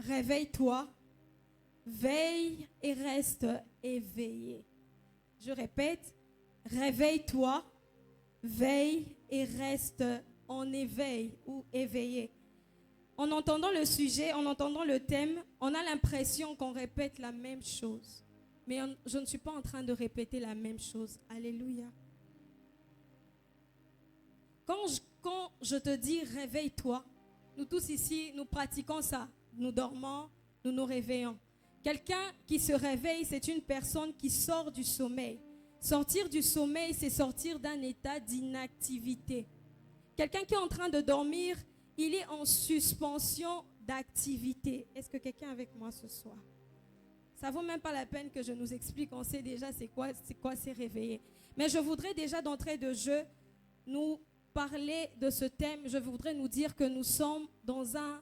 réveille-toi, veille et reste éveillé. Je répète, réveille-toi, veille et reste en éveil ou éveillé. En entendant le sujet, en entendant le thème, on a l'impression qu'on répète la même chose. Mais je ne suis pas en train de répéter la même chose. Alléluia. Quand je te dis réveille-toi, nous tous ici, nous pratiquons ça. Nous dormons, nous nous réveillons. Quelqu'un qui se réveille, c'est une personne qui sort du sommeil. Sortir du sommeil, c'est sortir d'un état d'inactivité. Quelqu'un qui est en train de dormir, il est en suspension d'activité. Est-ce que quelqu'un est avec moi ce soir? Ça ne vaut même pas la peine que je nous explique. On sait déjà c'est quoi c'est réveiller. Mais je voudrais déjà d'entrée de jeu nous parler de ce thème. Je voudrais nous dire que nous sommes dans un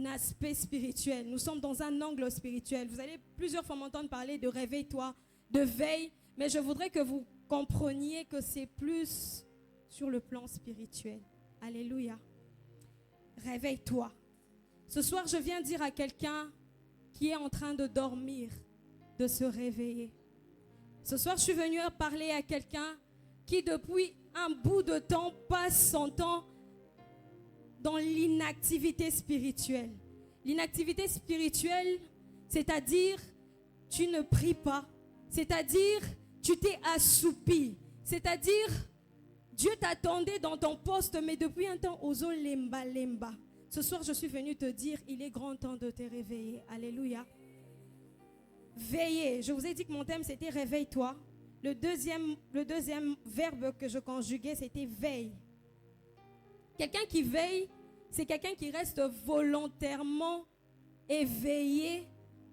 aspect spirituel. Nous sommes dans un angle spirituel. Vous allez plusieurs fois m'entendre parler de réveille-toi, de veille. Mais je voudrais que vous compreniez que c'est plus sur le plan spirituel. Alléluia. Réveille-toi. Ce soir, je viens dire à quelqu'un qui est en train de dormir, de se réveiller. Ce soir, je suis venue parler à quelqu'un qui, depuis un bout de temps, passe son temps dans l'inactivité spirituelle. L'inactivité spirituelle, c'est-à-dire, tu ne pries pas. C'est-à-dire, tu t'es assoupi. C'est-à-dire, Dieu t'attendait dans ton poste, mais depuis un temps, ozo lemba lemba. Ce soir, je suis venue te dire, il est grand temps de te réveiller. Alléluia. Veiller. Je vous ai dit que mon thème, c'était réveille-toi. Le deuxième verbe que je conjuguais, c'était veille. Quelqu'un qui veille, c'est quelqu'un qui reste volontairement éveillé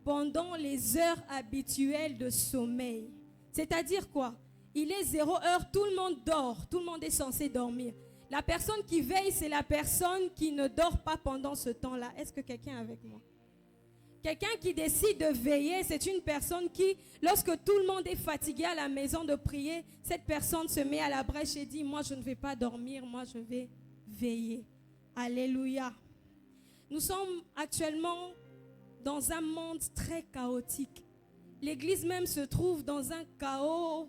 pendant les heures habituelles de sommeil. C'est-à-dire quoi? Il est 0 heure, tout le monde dort, tout le monde est censé dormir. La personne qui veille, c'est la personne qui ne dort pas pendant ce temps-là. Est-ce que quelqu'un est avec moi? Quelqu'un qui décide de veiller, c'est une personne qui, lorsque tout le monde est fatigué à la maison de prier, cette personne se met à la brèche et dit, moi je ne vais pas dormir, moi je vais veiller. Alléluia. Nous sommes actuellement dans un monde très chaotique. L'église même se trouve dans un chaos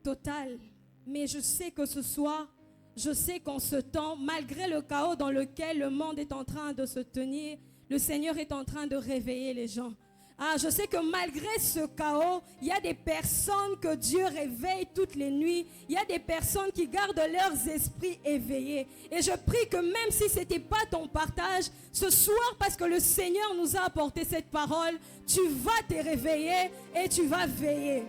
total. Mais je sais que ce soir, je sais qu'en ce temps, malgré le chaos dans lequel le monde est en train de se tenir, le Seigneur est en train de réveiller les gens. Ah, je sais que malgré ce chaos, il y a des personnes que Dieu réveille toutes les nuits. Il y a des personnes qui gardent leurs esprits éveillés. Et je prie que même si ce n'était pas ton partage, ce soir, parce que le Seigneur nous a apporté cette parole, tu vas te réveiller et tu vas veiller.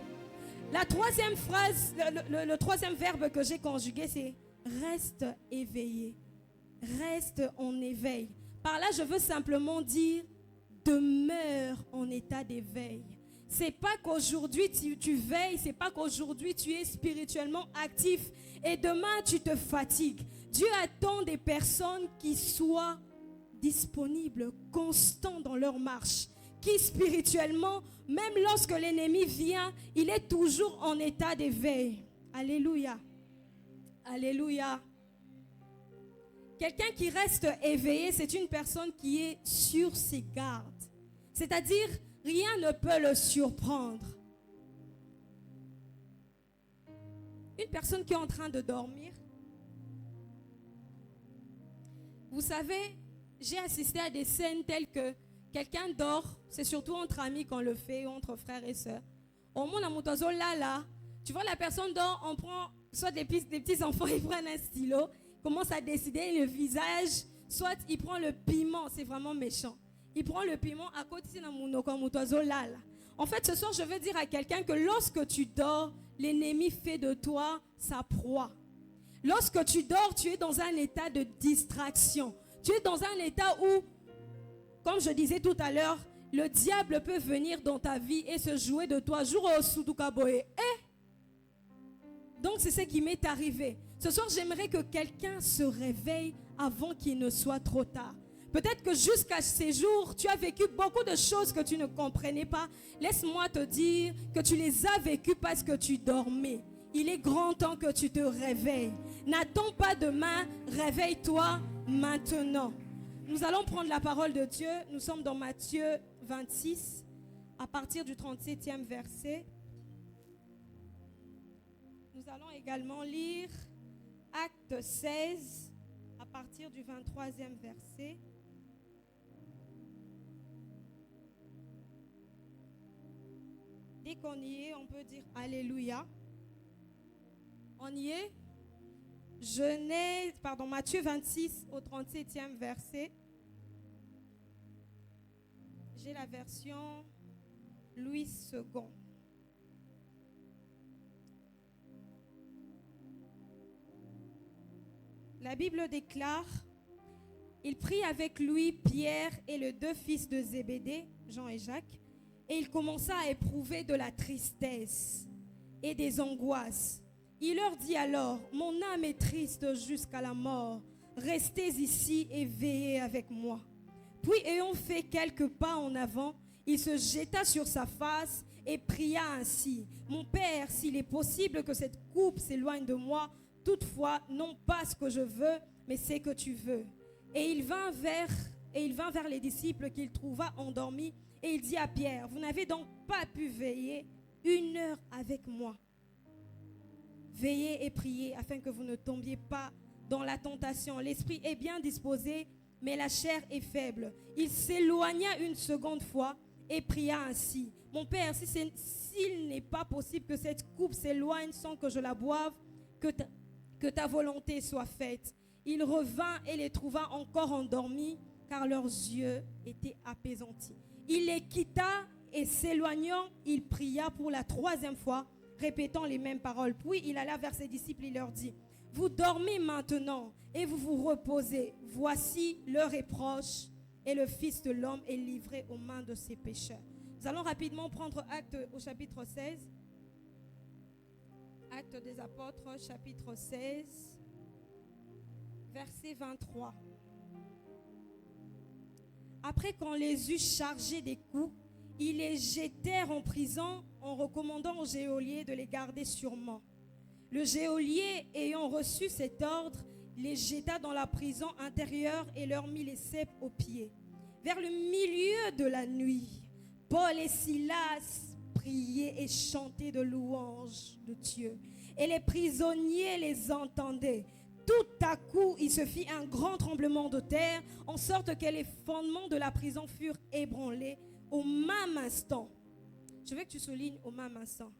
La troisième phrase, le troisième verbe que j'ai conjugué, c'est reste éveillé. Reste en éveil. Par là, je veux simplement dire demeure en état d'éveil. C'est pas qu'aujourd'hui tu veilles, c'est pas qu'aujourd'hui tu es spirituellement actif et demain tu te fatigues. Dieu attend des personnes qui soient disponibles, constants dans leur marche, qui spirituellement, même lorsque l'ennemi vient, il est toujours en état d'éveil. Alléluia. Alléluia. Quelqu'un qui reste éveillé, c'est une personne qui est sur ses gardes. C'est-à-dire, rien ne peut le surprendre. Une personne qui est en train de dormir. Vous savez, j'ai assisté à des scènes telles que quelqu'un dort, c'est surtout entre amis qu'on le fait, entre frères et sœurs. Au monde à Moutazo, là, tu vois la personne dort, on prend soit des petits enfants, ils prennent un stylo, commence à décider le visage, soit il prend le piment, c'est vraiment méchant. Il prend le piment à côté de mon là. En fait, ce soir, je veux dire à quelqu'un que lorsque tu dors, l'ennemi fait de toi sa proie. Lorsque tu dors, tu es dans un état de distraction. Tu es dans un état où, comme je disais tout à l'heure, le diable peut venir dans ta vie et se jouer de toi. Donc, c'est ce qui m'est arrivé. Ce soir, j'aimerais que quelqu'un se réveille avant qu'il ne soit trop tard. Peut-être que jusqu'à ces jours, tu as vécu beaucoup de choses que tu ne comprenais pas. Laisse-moi te dire que tu les as vécues parce que tu dormais. Il est grand temps que tu te réveilles. N'attends pas demain, réveille-toi maintenant. Nous allons prendre la parole de Dieu. Nous sommes dans Matthieu 26, à partir du 37e verset. Nous allons également lire Acte 16, à partir du 23e verset. Dès qu'on y est, on peut dire Alléluia. On y est? Matthieu 26 au 37e verset. J'ai la version Louis II. La Bible déclare: il prit avec lui Pierre et les deux fils de Zébédée, Jean et Jacques, et il commença à éprouver de la tristesse et des angoisses. Il leur dit alors: mon âme est triste jusqu'à la mort. Restez ici et veillez avec moi. Puis, ayant fait quelques pas en avant, il se jeta sur sa face et pria ainsi: mon Père, s'il est possible que cette coupe s'éloigne de moi, toutefois, non pas ce que je veux, mais ce que tu veux. Et il vint vers les disciples qu'il trouva endormis, et il dit à Pierre: vous n'avez donc pas pu veiller 1 heure avec moi? Veillez et priez afin que vous ne tombiez pas dans la tentation. L'esprit est bien disposé, mais la chair est faible. Il s'éloigna une seconde fois et pria ainsi: mon Père, s'il n'est pas possible que cette coupe s'éloigne sans que je la boive, que ta volonté soit faite. Il revint et les trouva encore endormis, car leurs yeux étaient apaisantis. Il les quitta et s'éloignant, il pria pour la 3e fois, répétant les mêmes paroles. Puis il alla vers ses disciples et leur dit: vous dormez maintenant et vous vous reposez. Voici l'heure est proche et le Fils de l'homme est livré aux mains de ses pécheurs. Nous allons rapidement prendre Acte au chapitre 16. Acte des apôtres, chapitre 16, verset 23. Après qu'on les eut chargés des coups, ils les jetèrent en prison en recommandant au geôlier de les garder sûrement. Le geôlier, ayant reçu cet ordre, les jeta dans la prison intérieure et leur mit les ceps aux pieds. Vers le milieu de la nuit, Paul et Silas priaient et chantaient de louanges de Dieu. Et les prisonniers les entendaient. Tout à coup, il se fit un grand tremblement de terre, en sorte que les fondements de la prison furent ébranlés au même instant. Je veux que tu soulignes au même instant.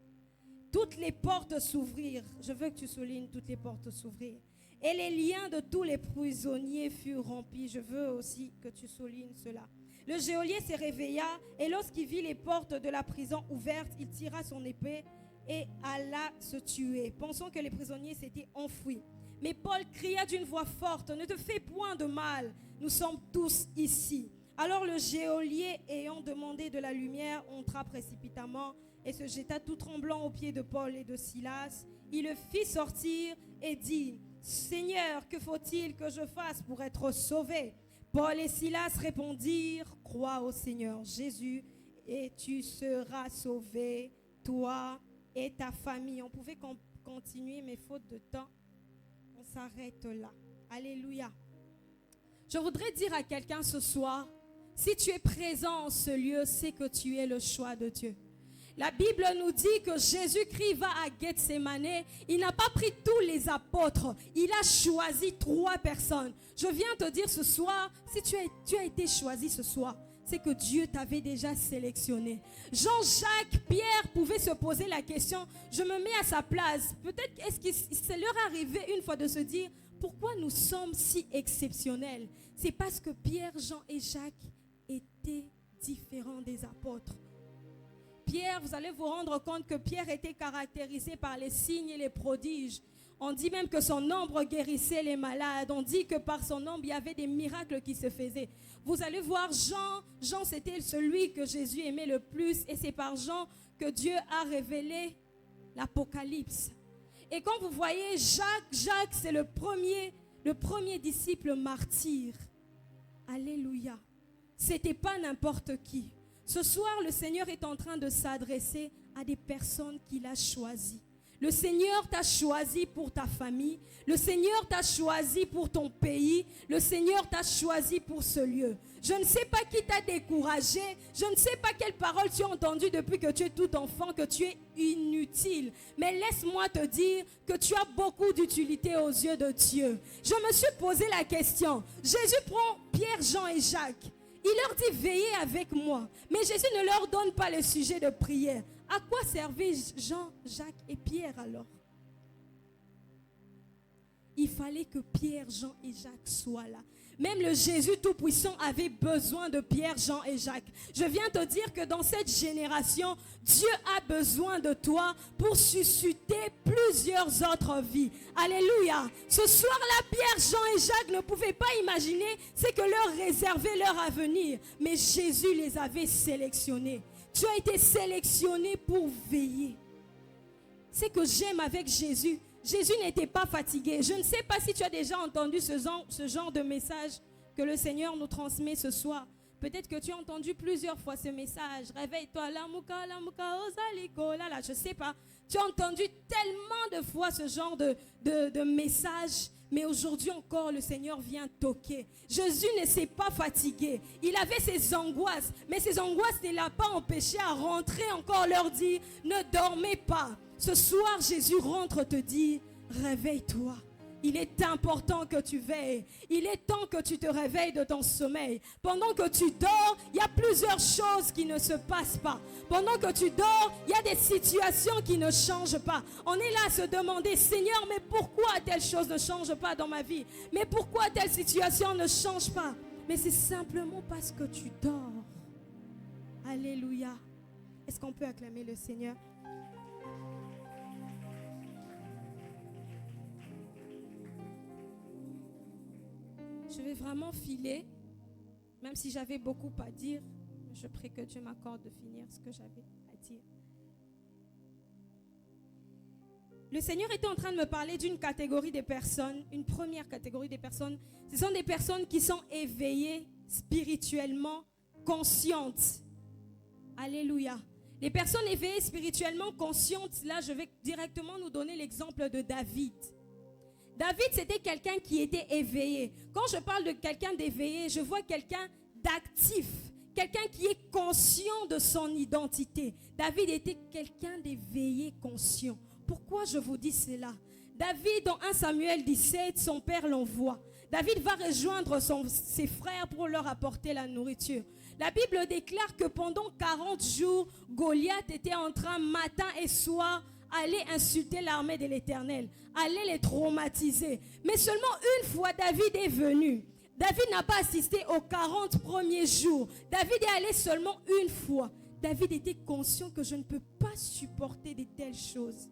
Toutes les portes s'ouvrirent. Je veux que tu soulignes toutes les portes s'ouvrirent. Et les liens de tous les prisonniers furent rompus. Je veux aussi que tu soulignes cela. Le geôlier se réveilla et lorsqu'il vit les portes de la prison ouvertes, il tira son épée et alla se tuer, pensant que les prisonniers s'étaient enfouis. Mais Paul cria d'une voix forte: ne te fais point de mal, nous sommes tous ici. Alors le geôlier, ayant demandé de la lumière, entra précipitamment et se jeta tout tremblant aux pieds de Paul et de Silas. Il le fit sortir et dit: Seigneur, que faut-il que je fasse pour être sauvé? Paul et Silas répondirent: crois au Seigneur Jésus et tu seras sauvé, toi et ta famille. On pouvait continuer, mais faute de temps, on s'arrête là. Alléluia. Je voudrais dire à quelqu'un ce soir: si tu es présent en ce lieu, c'est que tu es le choix de Dieu. La Bible nous dit que Jésus-Christ va à Gethsémane. Il n'a pas pris tous les apôtres. Il a choisi 3 personnes. Je viens te dire ce soir, si tu as été choisi ce soir, c'est que Dieu t'avait déjà sélectionné. Jean-Jacques, Pierre pouvaient se poser la question: je me mets à sa place. Peut-être est-ce que c'est leur arrivé une fois de se dire: pourquoi nous sommes si exceptionnels? C'est parce que Pierre, Jean et Jacques étaient différents des apôtres. Pierre, vous allez vous rendre compte que Pierre était caractérisé par les signes et les prodiges. On dit même que son ombre guérissait les malades. On dit que par son ombre, il y avait des miracles qui se faisaient. Vous allez voir Jean. Jean, c'était celui que Jésus aimait le plus. Et c'est par Jean que Dieu a révélé l'Apocalypse. Et quand vous voyez Jacques, c'est le premier disciple martyr. Alléluia. C'était pas n'importe qui. Ce soir, le Seigneur est en train de s'adresser à des personnes qu'il a choisies. Le Seigneur t'a choisi pour ta famille. Le Seigneur t'a choisi pour ton pays. Le Seigneur t'a choisi pour ce lieu. Je ne sais pas qui t'a découragé. Je ne sais pas quelle parole tu as entendue depuis que tu es tout enfant, que tu es inutile. Mais laisse-moi te dire que tu as beaucoup d'utilité aux yeux de Dieu. Je me suis posé la question. Jésus prend Pierre, Jean et Jacques. Il leur dit, veillez avec moi. Mais Jésus ne leur donne pas le sujet de prière. À quoi servaient Jean, Jacques et Pierre alors? Il fallait que Pierre, Jean et Jacques soient là. Même le Jésus Tout-Puissant avait besoin de Pierre, Jean et Jacques. Je viens te dire que dans cette génération, Dieu a besoin de toi pour susciter plusieurs autres vies. Alléluia. Ce soir-là, Pierre, Jean et Jacques ne pouvaient pas imaginer ce que leur réservait leur avenir. Mais Jésus les avait sélectionnés. Tu as été sélectionné pour veiller. C'est que j'aime avec Jésus. Jésus n'était pas fatigué. Je ne sais pas si tu as déjà entendu ce genre de message que le Seigneur nous transmet ce soir. Peut-être que tu as entendu plusieurs fois ce message. Réveille-toi, la mouka, osaliko, là, je ne sais pas. Tu as entendu tellement de fois ce genre de message. Mais aujourd'hui encore, le Seigneur vient toquer. Jésus ne s'est pas fatigué. Il avait ses angoisses. Mais ces angoisses ne l'ont pas empêché à rentrer encore leur dire, ne dormez pas. Ce soir, Jésus rentre te dire, réveille-toi. Il est important que tu veilles. Il est temps que tu te réveilles de ton sommeil. Pendant que tu dors, il y a plusieurs choses qui ne se passent pas. Pendant que tu dors, il y a des situations qui ne changent pas. On est là à se demander, Seigneur, mais pourquoi telle chose ne change pas dans ma vie? Mais pourquoi telle situation ne change pas? Mais c'est simplement parce que tu dors. Alléluia. Est-ce qu'on peut acclamer le Seigneur? Je vais vraiment filer, même si j'avais beaucoup à dire. Je prie que Dieu m'accorde de finir ce que j'avais à dire. Le Seigneur était en train de me parler d'une catégorie de personnes, une première catégorie de personnes. Ce sont des personnes qui sont éveillées spirituellement, conscientes. Alléluia. Les personnes éveillées spirituellement, conscientes, là je vais directement nous donner l'exemple de David. David, c'était quelqu'un qui était éveillé. Quand je parle de quelqu'un d'éveillé, je vois quelqu'un d'actif, quelqu'un qui est conscient de son identité. David était quelqu'un d'éveillé, conscient. Pourquoi je vous dis cela? David, dans 1 Samuel 17, son père l'envoie. David va rejoindre ses frères pour leur apporter la nourriture. La Bible déclare que pendant 40 jours, Goliath était en train, matin et soir, aller insulter l'armée de l'Éternel, aller les traumatiser. Mais seulement une fois David est venu. David n'a pas assisté aux 40 premiers jours. David est allé seulement une fois. David était conscient que je ne peux pas supporter de telles choses.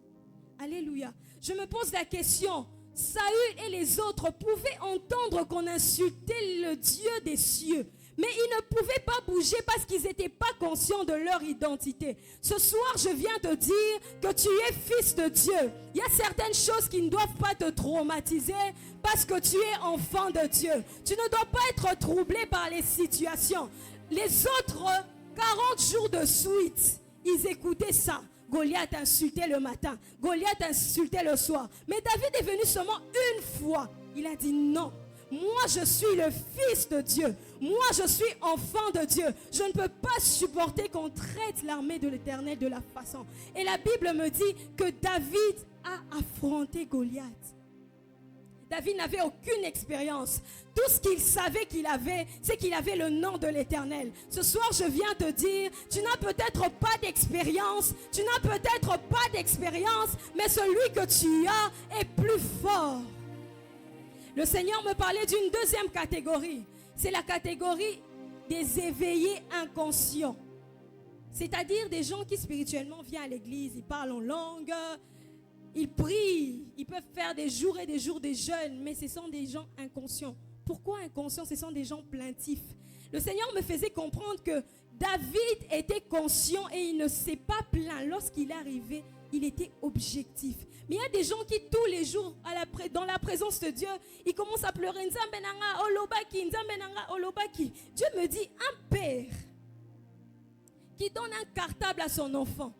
Alléluia. Je me pose la question, Saül et les autres pouvaient entendre qu'on insultait le Dieu des cieux. Mais ils ne pouvaient pas bouger parce qu'ils n'étaient pas conscients de leur identité. Ce soir, je viens te dire que tu es fils de Dieu. Il y a certaines choses qui ne doivent pas te traumatiser parce que tu es enfant de Dieu. Tu ne dois pas être troublé par les situations. Les autres 40 jours de suite, ils écoutaient ça. Goliath insultait le matin, Goliath insultait le soir. Mais David est venu seulement une fois. Il a dit non. Moi, je suis le fils de Dieu. Moi, je suis enfant de Dieu. Je ne peux pas supporter qu'on traite l'armée de l'Éternel de la façon. Et la Bible me dit que David a affronté Goliath. David n'avait aucune expérience. Tout ce qu'il savait qu'il avait, c'est qu'il avait le nom de l'Éternel. Ce soir, je viens te dire, tu n'as peut-être pas d'expérience, mais celui que tu as est plus fort. Le Seigneur me parlait d'une deuxième catégorie. C'est la catégorie des éveillés inconscients. C'est-à-dire des gens qui spirituellement viennent à l'église, ils parlent en langue, ils prient, ils peuvent faire des jours et des jours de jeûne, mais ce sont des gens inconscients. Pourquoi inconscients? Ce sont des gens plaintifs. Le Seigneur me faisait comprendre que David était conscient et il ne s'est pas plaint. Lorsqu'il est arrivé, il était objectif. Mais il y a des gens qui tous les jours, dans la présence de Dieu, ils commencent à pleurer. Dieu me dit, un père qui donne un cartable à son enfant,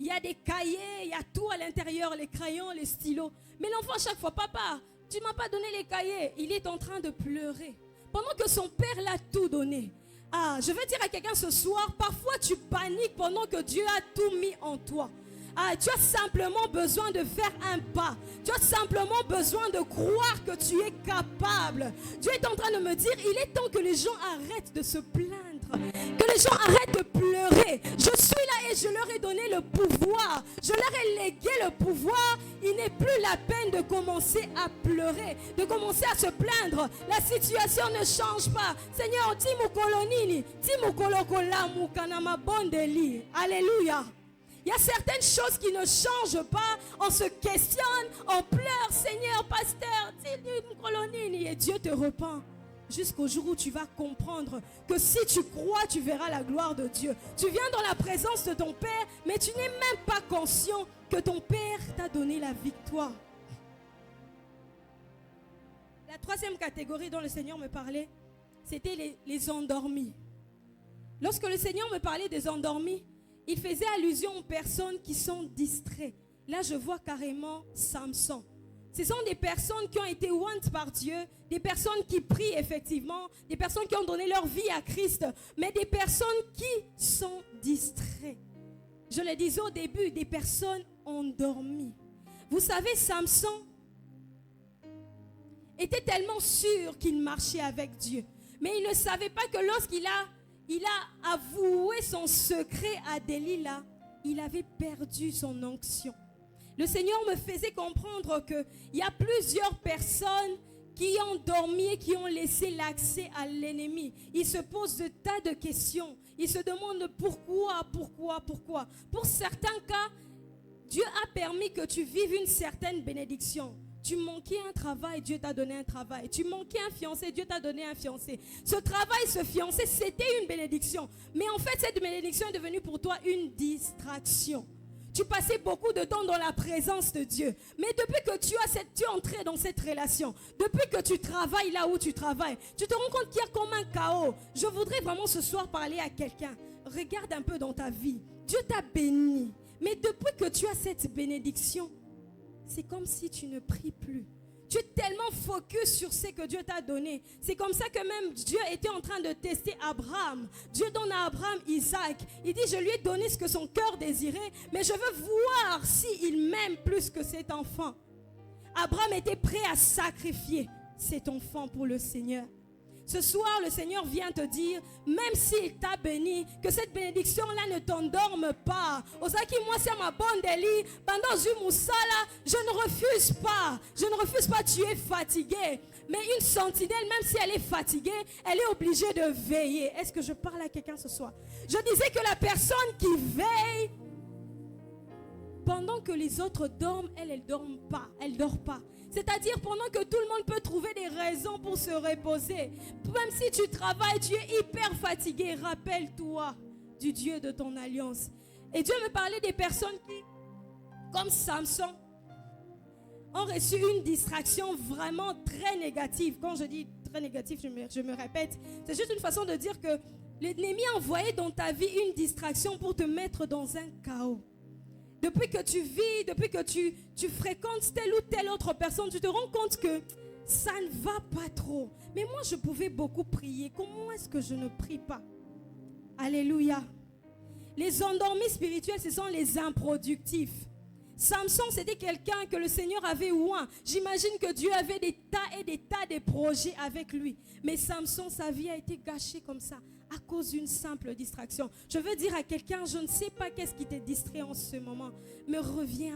Il y a des cahiers, il y a tout à l'intérieur, les crayons, les stylos. Mais l'enfant, à chaque fois, papa, tu ne m'as pas donné les cahiers. Il est en train de pleurer. Pendant que son père l'a tout donné. Ah, je veux dire à quelqu'un ce soir, parfois tu paniques pendant que Dieu a tout mis en toi. Ah, tu as simplement besoin de faire un pas. Tu as simplement besoin de croire que tu es capable. Dieu est en train de me dire, il est temps que les gens arrêtent de se plaindre. Que les gens arrêtent de pleurer. Je suis là et je leur ai donné le pouvoir. Je leur ai légué le pouvoir. Il n'est plus la peine de commencer à pleurer, de commencer à se plaindre. La situation ne change pas. Seigneur, timu kolonini, timu kolokolamu kanama bondeli. Alléluia. Il y a certaines choses qui ne changent pas. On se questionne, on pleure. Seigneur, pasteur, et Dieu te repent. Jusqu'au jour où tu vas comprendre que si tu crois, tu verras la gloire de Dieu. Tu viens dans la présence de ton Père, mais tu n'es même pas conscient que ton Père t'a donné la victoire. La troisième catégorie dont le Seigneur me parlait, c'était les endormis. Lorsque le Seigneur me parlait des endormis, il faisait allusion aux personnes qui sont distraites. Là, je vois carrément Samson. Ce sont des personnes qui ont été ointes par Dieu, des personnes qui prient effectivement, des personnes qui ont donné leur vie à Christ, mais des personnes qui sont distraites. Je le disais au début, des personnes endormies. Vous savez, Samson était tellement sûr qu'il marchait avec Dieu, mais il ne savait pas que lorsqu'il a avoué son secret à Delilah, il avait perdu son onction. Le Seigneur me faisait comprendre qu'il y a plusieurs personnes qui ont dormi et qui ont laissé l'accès à l'ennemi. Ils se posent de tas de questions. Ils se demandent pourquoi. Pour certains cas, Dieu a permis que tu vives une certaine bénédiction. Tu manquais un travail, Dieu t'a donné un travail. Tu manquais un fiancé, Dieu t'a donné un fiancé. Ce travail, ce fiancé, c'était une bénédiction. Mais en fait, cette bénédiction est devenue pour toi une distraction. Tu passais beaucoup de temps dans la présence de Dieu. Mais depuis que tu es entré dans cette relation, depuis que tu travailles là où tu travailles, tu te rends compte qu'il y a comme un chaos. Je voudrais vraiment ce soir parler à quelqu'un. Regarde un peu dans ta vie. Dieu t'a béni. Mais depuis que tu as cette bénédiction, c'est comme si tu ne pries plus. Tu es tellement focus sur ce que Dieu t'a donné. C'est comme ça que même Dieu était en train de tester Abraham. Dieu donne à Abraham Isaac. Il dit, je lui ai donné ce que son cœur désirait, mais je veux voir s'il m'aime plus que cet enfant. Abraham était prêt à sacrifier cet enfant pour le Seigneur. Ce soir, le Seigneur vient te dire, même s'il t'a béni, que cette bénédiction-là ne t'endorme pas. Osaki, moi, c'est ma bonne délit. Pendant je ne refuse pas. Je ne refuse pas, tu es fatigué. Mais une sentinelle, même si elle est fatiguée, elle est obligée de veiller. Est-ce que je parle à quelqu'un ce soir? Je disais que la personne qui veille, pendant que les autres dorment, elle ne dort pas. C'est-à-dire pendant que tout le monde peut trouver des raisons pour se reposer. Même si tu travailles, tu es hyper fatigué. Rappelle-toi du Dieu de ton alliance. Et Dieu me parlait des personnes qui, comme Samson, ont reçu une distraction vraiment très négative. Quand je dis très négative, je me répète. C'est juste une façon de dire que l'ennemi a envoyé dans ta vie une distraction pour te mettre dans un chaos. Depuis que tu vis, depuis que tu fréquentes telle ou telle autre personne, tu te rends compte que ça ne va pas trop. Mais moi, je pouvais beaucoup prier. Comment est-ce que je ne prie pas? Alléluia. Les endormis spirituels, ce sont les improductifs. Samson, c'était quelqu'un que le Seigneur avait oint. J'imagine que Dieu avait des tas et des tas de projets avec lui. Mais Samson, sa vie a été gâchée comme ça, à cause d'une simple distraction. Je veux dire à quelqu'un, je ne sais pas qu'est-ce qui te distrait en ce moment, mais reviens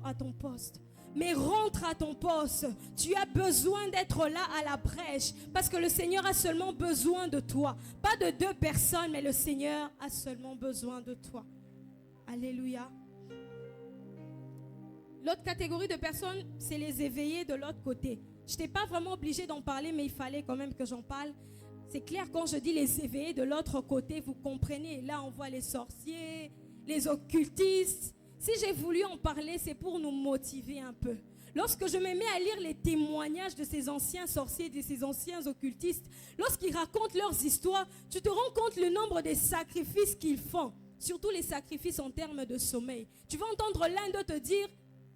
à ton poste. Mais rentre à ton poste. Tu as besoin d'être là à la brèche, parce que le Seigneur a seulement besoin de toi. Pas de deux personnes, mais le Seigneur a seulement besoin de toi. Alléluia. L'autre catégorie de personnes, c'est les éveillés de l'autre côté. Je n'étais pas vraiment obligée d'en parler, mais il fallait quand même que j'en parle. C'est clair, quand je dis les éveillés de l'autre côté, vous comprenez. Là, on voit les sorciers, les occultistes. Si j'ai voulu en parler, c'est pour nous motiver un peu. Lorsque je me mets à lire les témoignages de ces anciens sorciers, de ces anciens occultistes, lorsqu'ils racontent leurs histoires, tu te rends compte le nombre de sacrifices qu'ils font surtout les sacrifices en termes de sommeil. Tu vas entendre l'un d'eux te dire,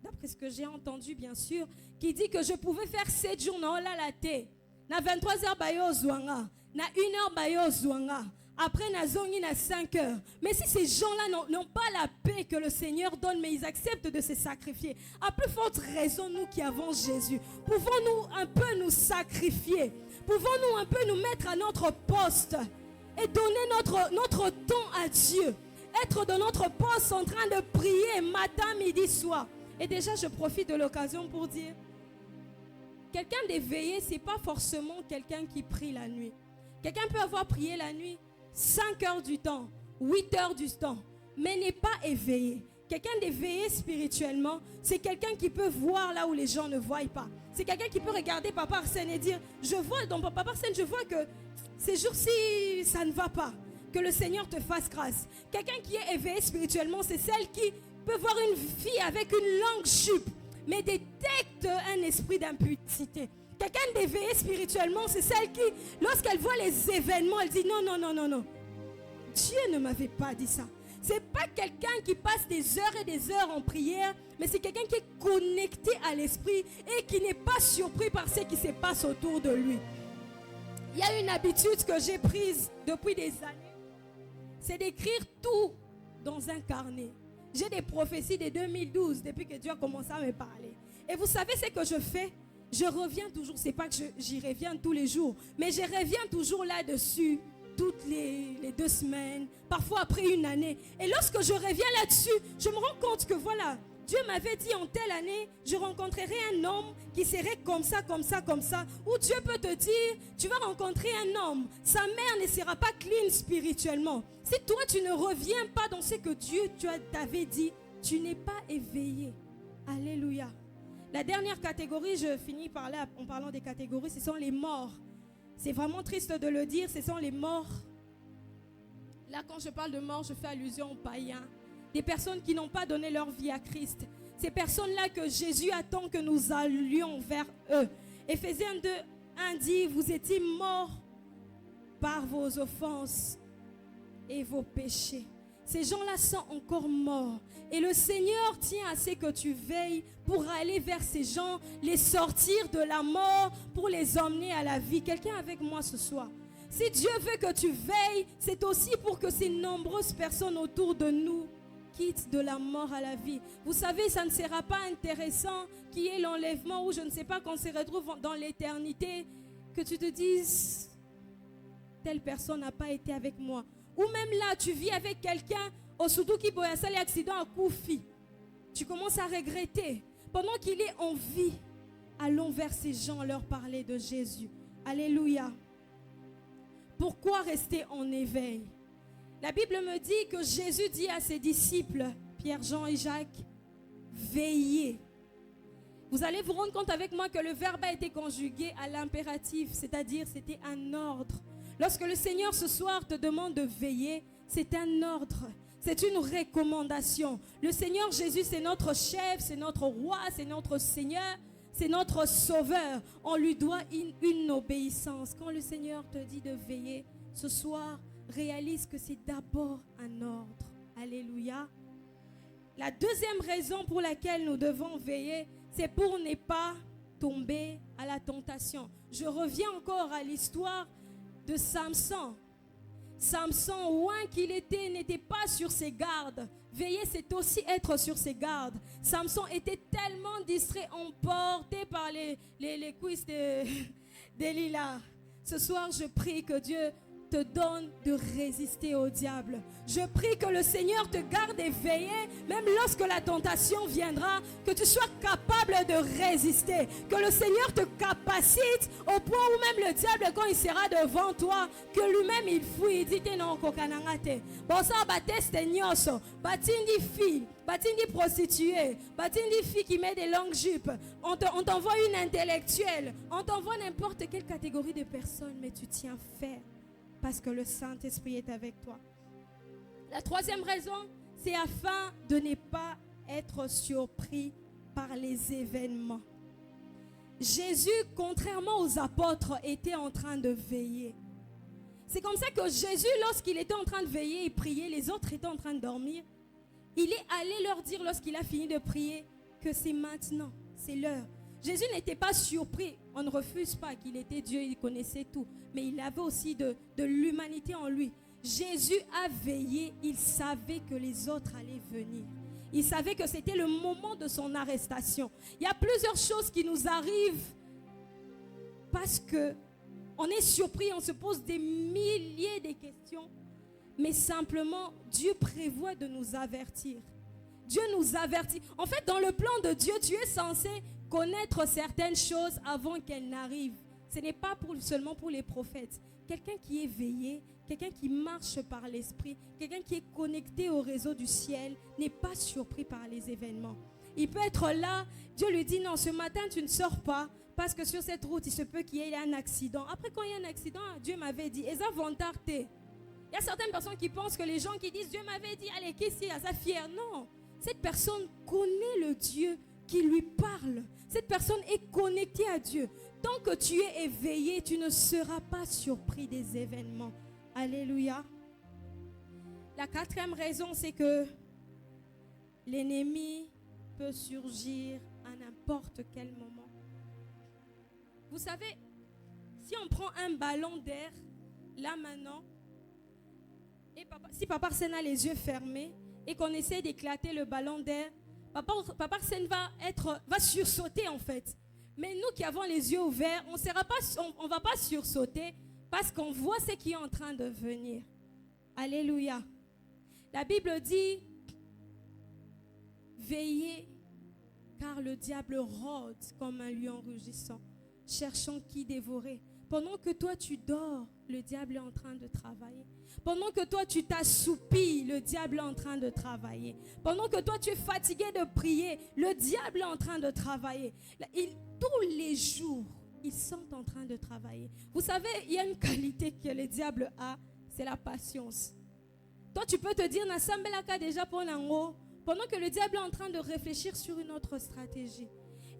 d'après ce que j'ai entendu bien sûr, qui dit que je pouvais faire 7 jours dans la latte. Na 23h bayo zwanga, na 1h bayo zwanga. Après na zongi na 5h. Mais si ces gens-là n'ont pas la paix que le Seigneur donne, mais ils acceptent de se sacrifier, à plus forte raison nous qui avons Jésus, pouvons-nous un peu nous sacrifier? Pouvons-nous un peu nous mettre à notre poste et donner notre temps à Dieu? Être dans notre poste en train de prier matin, midi, soir. Et déjà, je profite de l'occasion pour dire, quelqu'un d'éveillé, ce n'est pas forcément quelqu'un qui prie la nuit. Quelqu'un peut avoir prié la nuit 5 heures du temps, 8 heures du temps, mais n'est pas éveillé. Quelqu'un d'éveillé spirituellement, c'est quelqu'un qui peut voir là où les gens ne voient pas. C'est quelqu'un qui peut regarder Papa Arsène et dire, je vois dans Papa Arsène, je vois que ces jours-ci, ça ne va pas. Que le Seigneur te fasse grâce. Quelqu'un qui est éveillé spirituellement, c'est celle qui peut voir une fille avec une longue jupe, mais détecte un esprit d'impudicité. Quelqu'un d'éveillé spirituellement, c'est celle qui, lorsqu'elle voit les événements, elle dit non, non, non, non, non. Dieu ne m'avait pas dit ça. Ce n'est pas quelqu'un qui passe des heures et des heures en prière, mais c'est quelqu'un qui est connecté à l'esprit et qui n'est pas surpris par ce qui se passe autour de lui. Il y a une habitude que j'ai prise depuis des années, c'est d'écrire tout dans un carnet. J'ai des prophéties de 2012, depuis que Dieu a commencé à me parler. Et vous savez ce que je fais? Je reviens toujours, c'est pas que j'y reviens tous les jours, mais je reviens toujours là-dessus, toutes les 2 semaines, parfois après une année. Et lorsque je reviens là-dessus, je me rends compte que voilà, Dieu m'avait dit en telle année, je rencontrerai un homme qui serait comme ça, comme ça, comme ça. Ou Dieu peut te dire, tu vas rencontrer un homme, sa mère ne sera pas clean spirituellement. Si toi tu ne reviens pas dans ce que Dieu t'avait dit, tu n'es pas éveillé. Alléluia. La dernière catégorie, je finis par là en parlant des catégories, ce sont les morts. C'est vraiment triste de le dire, ce sont les morts. Là, quand je parle de morts, je fais allusion aux païens. Des personnes qui n'ont pas donné leur vie à Christ. Ces personnes-là que Jésus attend que nous allions vers eux. Éphésiens 2:1 dit, vous étiez morts par vos offenses et vos péchés. Ces gens-là sont encore morts. Et le Seigneur tient à ce que tu veilles pour aller vers ces gens, les sortir de la mort, pour les emmener à la vie. Quelqu'un avec moi ce soir? Si Dieu veut que tu veilles, c'est aussi pour que ces nombreuses personnes autour de nous quittent de la mort à la vie. Vous savez, ça ne sera pas intéressant qu'il y ait l'enlèvement ou je ne sais pas qu'on se retrouve dans l'éternité, que tu te dises, telle personne n'a pas été avec moi. Ou même là, tu vis avec quelqu'un, au Soudouki Boyassali accident à Koufi. Tu commences à regretter. Pendant qu'il est en vie, allons vers ces gens, leur parler de Jésus. Alléluia. Pourquoi rester en éveil? La Bible me dit que Jésus dit à ses disciples, Pierre, Jean et Jacques, veillez. Vous allez vous rendre compte avec moi que le verbe a été conjugué à l'impératif, c'est-à-dire c'était un ordre. Lorsque le Seigneur ce soir te demande de veiller, c'est un ordre, c'est une recommandation. Le Seigneur Jésus, c'est notre chef, c'est notre roi, c'est notre Seigneur, c'est notre sauveur. On lui doit une obéissance. Quand le Seigneur te dit de veiller, ce soir, réalise que c'est d'abord un ordre. Alléluia. La deuxième raison pour laquelle nous devons veiller, c'est pour ne pas tomber à la tentation. Je reviens encore à l'histoire de Samson. Samson, loin qu'il était, n'était pas sur ses gardes. Veiller, c'est aussi être sur ses gardes. Samson était tellement distrait, emporté par les cuisses de Delilah. Ce soir, je prie que Dieu te donne de résister au diable. Je prie que le Seigneur te garde éveillé, même lorsque la tentation viendra, que tu sois capable de résister, que le Seigneur te capacite au point où même le diable, quand il sera devant toi, que lui-même il fuit, il dit non, kokanangate. Bon ça, bateste nyoso, batindi fille, batindi prostituée, batindi fille qui met des longues jupes. On t'envoie une intellectuelle, on t'envoie n'importe quelle catégorie de personnes, mais tu tiens ferme. Parce que le Saint-Esprit est avec toi. La troisième raison, c'est afin de ne pas être surpris par les événements. Jésus, contrairement aux apôtres, était en train de veiller. C'est comme ça que Jésus, lorsqu'il était en train de veiller et prier, les autres étaient en train de dormir. Il est allé leur dire lorsqu'il a fini de prier que c'est maintenant, c'est l'heure. Jésus n'était pas surpris. On ne refuse pas qu'il était Dieu, il connaissait tout. Mais il avait aussi de l'humanité en lui. Jésus a veillé, il savait que les autres allaient venir. Il savait que c'était le moment de son arrestation. Il y a plusieurs choses qui nous arrivent parce que on est surpris, on se pose des milliers de questions. Mais simplement, Dieu prévoit de nous avertir. Dieu nous avertit. En fait, dans le plan de Dieu, tu es censé connaître certaines choses avant qu'elles n'arrivent. Ce n'est pas seulement pour les prophètes. Quelqu'un qui est éveillé, quelqu'un qui marche par l'esprit, quelqu'un qui est connecté au réseau du ciel, n'est pas surpris par les événements. Il peut être là, Dieu lui dit non, ce matin tu ne sors pas parce que sur cette route, il se peut qu'il y ait un accident. Après, quand il y a un accident, Dieu m'avait dit, Eza Vantarte. Il y a certaines personnes qui pensent que les gens qui disent Dieu m'avait dit, allez, qu'est-ce qu'il y a, ça fier. Non, cette personne connaît le Dieu qui lui parle. Cette personne est connectée à Dieu. Tant que tu es éveillé, tu ne seras pas surpris des événements. Alléluia. La quatrième raison, c'est que l'ennemi peut surgir à n'importe quel moment. Vous savez, si on prend un ballon d'air, là maintenant, et si Papa Arsène a les yeux fermés et qu'on essaie d'éclater le ballon d'air, Papa Arsène va sursauter en fait. Mais nous qui avons les yeux ouverts, on ne va pas sursauter parce qu'on voit ce qui est en train de venir. Alléluia. La Bible dit, veillez car le diable rôde comme un lion rugissant, cherchant qui dévorer. Pendant que toi tu dors, le diable est en train de travailler. Pendant que toi tu t'assoupis, le diable est en train de travailler. Pendant que toi tu es fatigué de prier, le diable est en train de travailler. Tous les jours, ils sont en train de travailler. Vous savez, il y a une qualité que le diable a, c'est la patience. Toi tu peux te dire, Nasambelaka déjà pour Nango, pendant que le diable est en train de réfléchir sur une autre stratégie.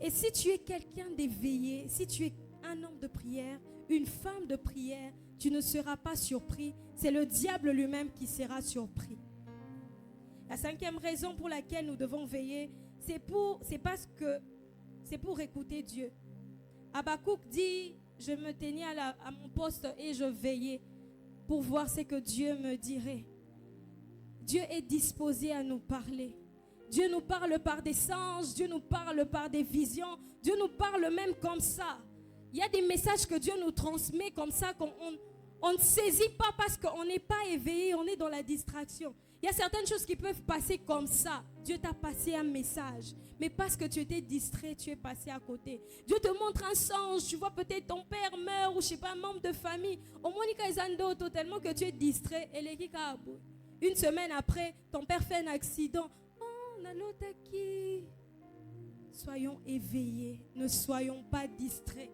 Et si tu es quelqu'un d'éveillé, si tu es un homme de prière, une femme de prière, tu ne seras pas surpris. C'est le diable lui-même qui sera surpris. La cinquième raison pour laquelle nous devons veiller, c'est pour écouter Dieu. Habakkuk dit, je me tenais à mon poste et je veillais pour voir ce que Dieu me dirait. Dieu est disposé à nous parler. Dieu nous parle par des songes, Dieu nous parle par des visions, Dieu nous parle même comme ça. Il y a des messages que Dieu nous transmet comme ça qu'on ne saisit pas parce qu'on n'est pas éveillé, on est dans la distraction. Il y a certaines choses qui peuvent passer comme ça. Dieu t'a passé un message, mais parce que tu étais distrait, tu es passé à côté. Dieu te montre un songe, tu vois peut-être ton père meurt ou je sais pas, un membre de famille. Au Monica Izando, tellement que tu es distrait. Une semaine après, ton père fait un accident. Oh, Nalotaki. Soyons éveillés, ne soyons pas distraits.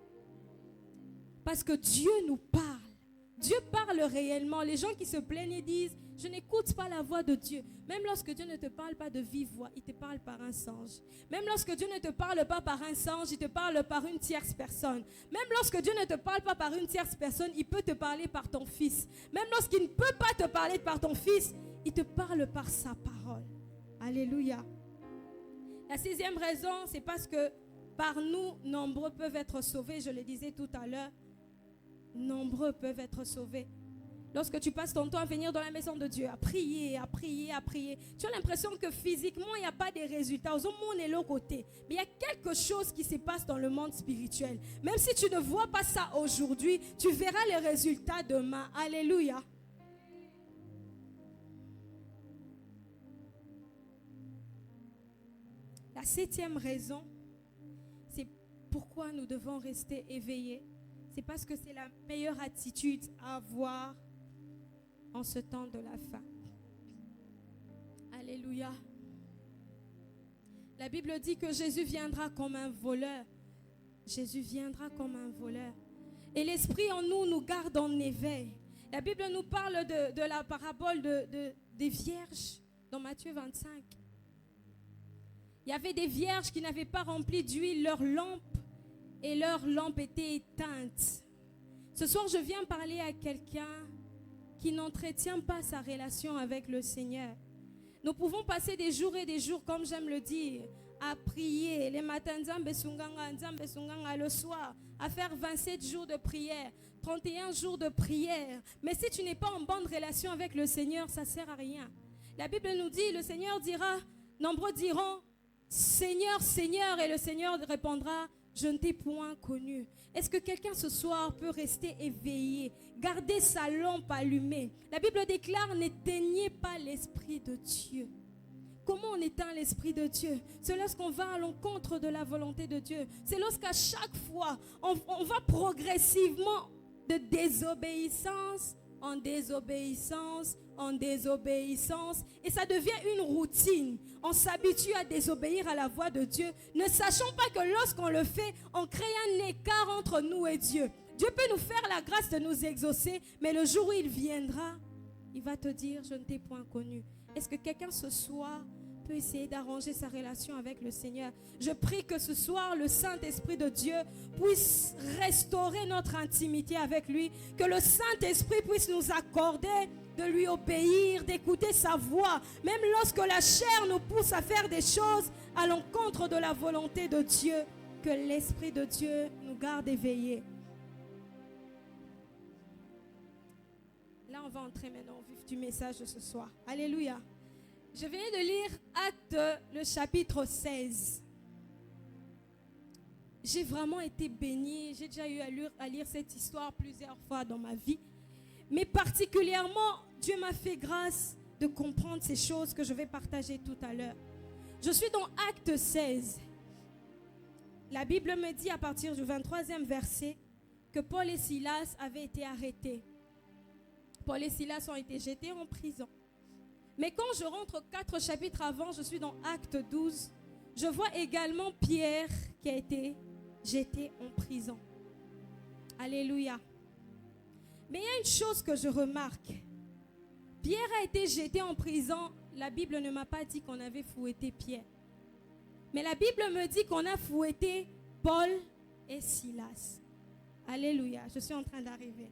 Parce que Dieu nous parle. Dieu parle réellement. Les gens qui se plaignent et disent, je n'écoute pas la voix de Dieu. Même lorsque Dieu ne te parle pas de vive voix, il te parle par un songe. Même lorsque Dieu ne te parle pas par un songe, il te parle par une tierce personne. Même lorsque Dieu ne te parle pas par une tierce personne, il peut te parler par ton fils. Même lorsqu'il ne peut pas te parler par ton fils, il te parle par sa parole. Alléluia. La sixième raison, c'est parce que par nous, nombreux peuvent être sauvés. Je le disais tout à l'heure. Nombreux peuvent être sauvés. Lorsque tu passes ton temps à venir dans la maison de Dieu, à prier, à prier, à prier, tu as l'impression que physiquement, il n'y a pas de résultats. Au monde est l'autre côté. Mais il y a quelque chose qui se passe dans le monde spirituel. Même si tu ne vois pas ça aujourd'hui, tu verras les résultats demain. Alléluia. La septième raison, c'est pourquoi nous devons rester éveillés. C'est parce que c'est la meilleure attitude à avoir en ce temps de la fin. Alléluia. La Bible dit que Jésus viendra comme un voleur. Jésus viendra comme un voleur. Et l'Esprit en nous nous garde en éveil. La Bible nous parle de la parabole des vierges dans Matthieu 25. Il y avait des vierges qui n'avaient pas rempli d'huile leur lampe et leur lampe était éteinte. Ce soir, je viens parler à quelqu'un qui n'entretient pas sa relation avec le Seigneur. Nous pouvons passer des jours et des jours, comme j'aime le dire, à prier les matins, le soir, à faire 27 jours de prière, 31 jours de prière. Mais si tu n'es pas en bonne relation avec le Seigneur, ça ne sert à rien. La Bible nous dit, le Seigneur dira, nombreux diront, Seigneur, Seigneur, et le Seigneur répondra, je ne t'ai point connu. Est-ce que quelqu'un ce soir peut rester éveillé, garder sa lampe allumée? La Bible déclare, n'éteignez pas l'Esprit de Dieu. Comment on éteint l'Esprit de Dieu? C'est lorsqu'on va à l'encontre de la volonté de Dieu. C'est lorsqu'à chaque fois, on va progressivement de désobéissance en désobéissance, en désobéissance. Et ça devient une routine. On s'habitue à désobéir à la voix de Dieu, ne sachant pas que lorsqu'on le fait, on crée un écart entre nous et Dieu. Dieu peut nous faire la grâce de nous exaucer, mais le jour où il viendra, il va te dire, je ne t'ai point connu. Est-ce que quelqu'un ce soir peut essayer d'arranger sa relation avec le Seigneur? Je prie que ce soir, le Saint-Esprit de Dieu puisse restaurer notre intimité avec lui, que le Saint-Esprit puisse nous accorder de lui obéir, d'écouter sa voix, même lorsque la chair nous pousse à faire des choses à l'encontre de la volonté de Dieu, que l'Esprit de Dieu nous garde éveillés. Là, on va entrer maintenant au vif du message de ce soir. Alléluia. Je venais de lire Actes, le chapitre 16. J'ai vraiment été bénie. J'ai déjà eu à lire cette histoire plusieurs fois dans ma vie. Mais particulièrement, Dieu m'a fait grâce de comprendre ces choses que je vais partager tout à l'heure. Je suis dans Actes 16. La Bible me dit à partir du 23e verset que Paul et Silas avaient été arrêtés. Paul et Silas ont été jetés en prison. Mais quand je rentre 4 chapitres avant, je suis dans Acte 12, je vois également Pierre qui a été jeté en prison. Alléluia. Mais il y a une chose que je remarque. Pierre a été jeté en prison. La Bible ne m'a pas dit qu'on avait fouetté Pierre. Mais la Bible me dit qu'on a fouetté Paul et Silas. Alléluia, je suis en train d'arriver.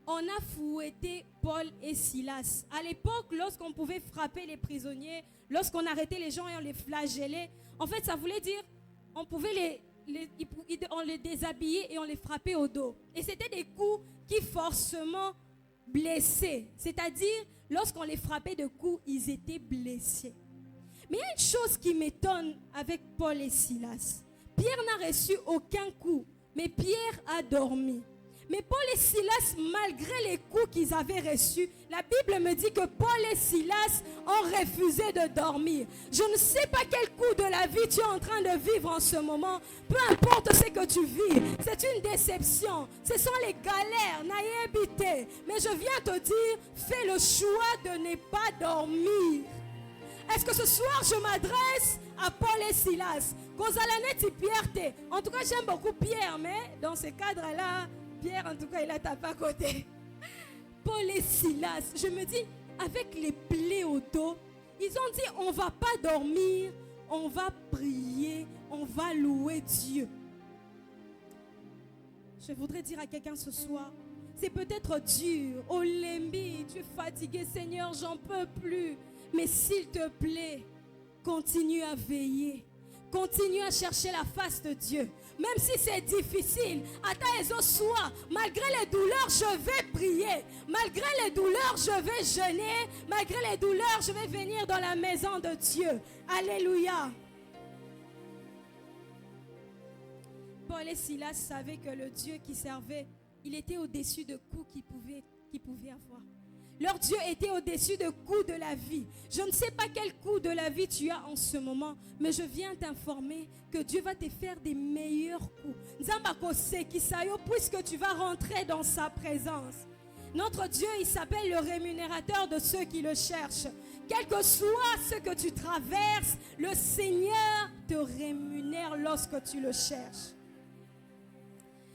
On a fouetté Paul et Silas. À l'époque, lorsqu'on pouvait frapper les prisonniers, lorsqu'on arrêtait les gens et on les flagellait, en fait, ça voulait dire on pouvait on les déshabillait et on les frappait au dos. Et c'était des coups qui forcément blessaient. C'est-à-dire, lorsqu'on les frappait de coups, ils étaient blessés. Mais il y a une chose qui m'étonne avec Paul et Silas. Pierre n'a reçu aucun coup, mais Pierre a dormi. Mais Paul et Silas, malgré les coups qu'ils avaient reçus, la Bible me dit que Paul et Silas ont refusé de dormir. Je ne sais pas quel coup de la vie tu es en train de vivre en ce moment. Peu importe ce que tu vis, c'est une déception. Ce sont les galères, naïveté. Mais je viens te dire, fais le choix de ne pas dormir. Est-ce que ce soir je m'adresse à Paul et Silas? En tout cas, j'aime beaucoup Pierre, mais dans ce cadre-là, Pierre, en tout cas, il a tapé à côté. Paul et Silas, je me dis, avec les plaies au dos, ils ont dit, on ne va pas dormir, on va prier, on va louer Dieu. Je voudrais dire à quelqu'un ce soir, c'est peut-être dur. Oh Lembi, tu es fatigué, Seigneur, j'en peux plus. Mais s'il te plaît, continue à veiller. Continue à chercher la face de Dieu. Même si c'est difficile, malgré les douleurs, je vais prier. Malgré les douleurs, je vais jeûner. Malgré les douleurs, je vais venir dans la maison de Dieu. Alléluia. Paul et Silas savaient que le Dieu qui servait, il était au-dessus de coups qu'ils pouvaient avoir. Leur Dieu était au-dessus de coups de la vie. Je ne sais pas quel coup de la vie tu as en ce moment, mais je viens t'informer que Dieu va te faire des meilleurs coups. Puisque tu vas rentrer dans sa présence. Notre Dieu, il s'appelle le rémunérateur de ceux qui le cherchent. Quel que soit ce que tu traverses, le Seigneur te rémunère lorsque tu le cherches.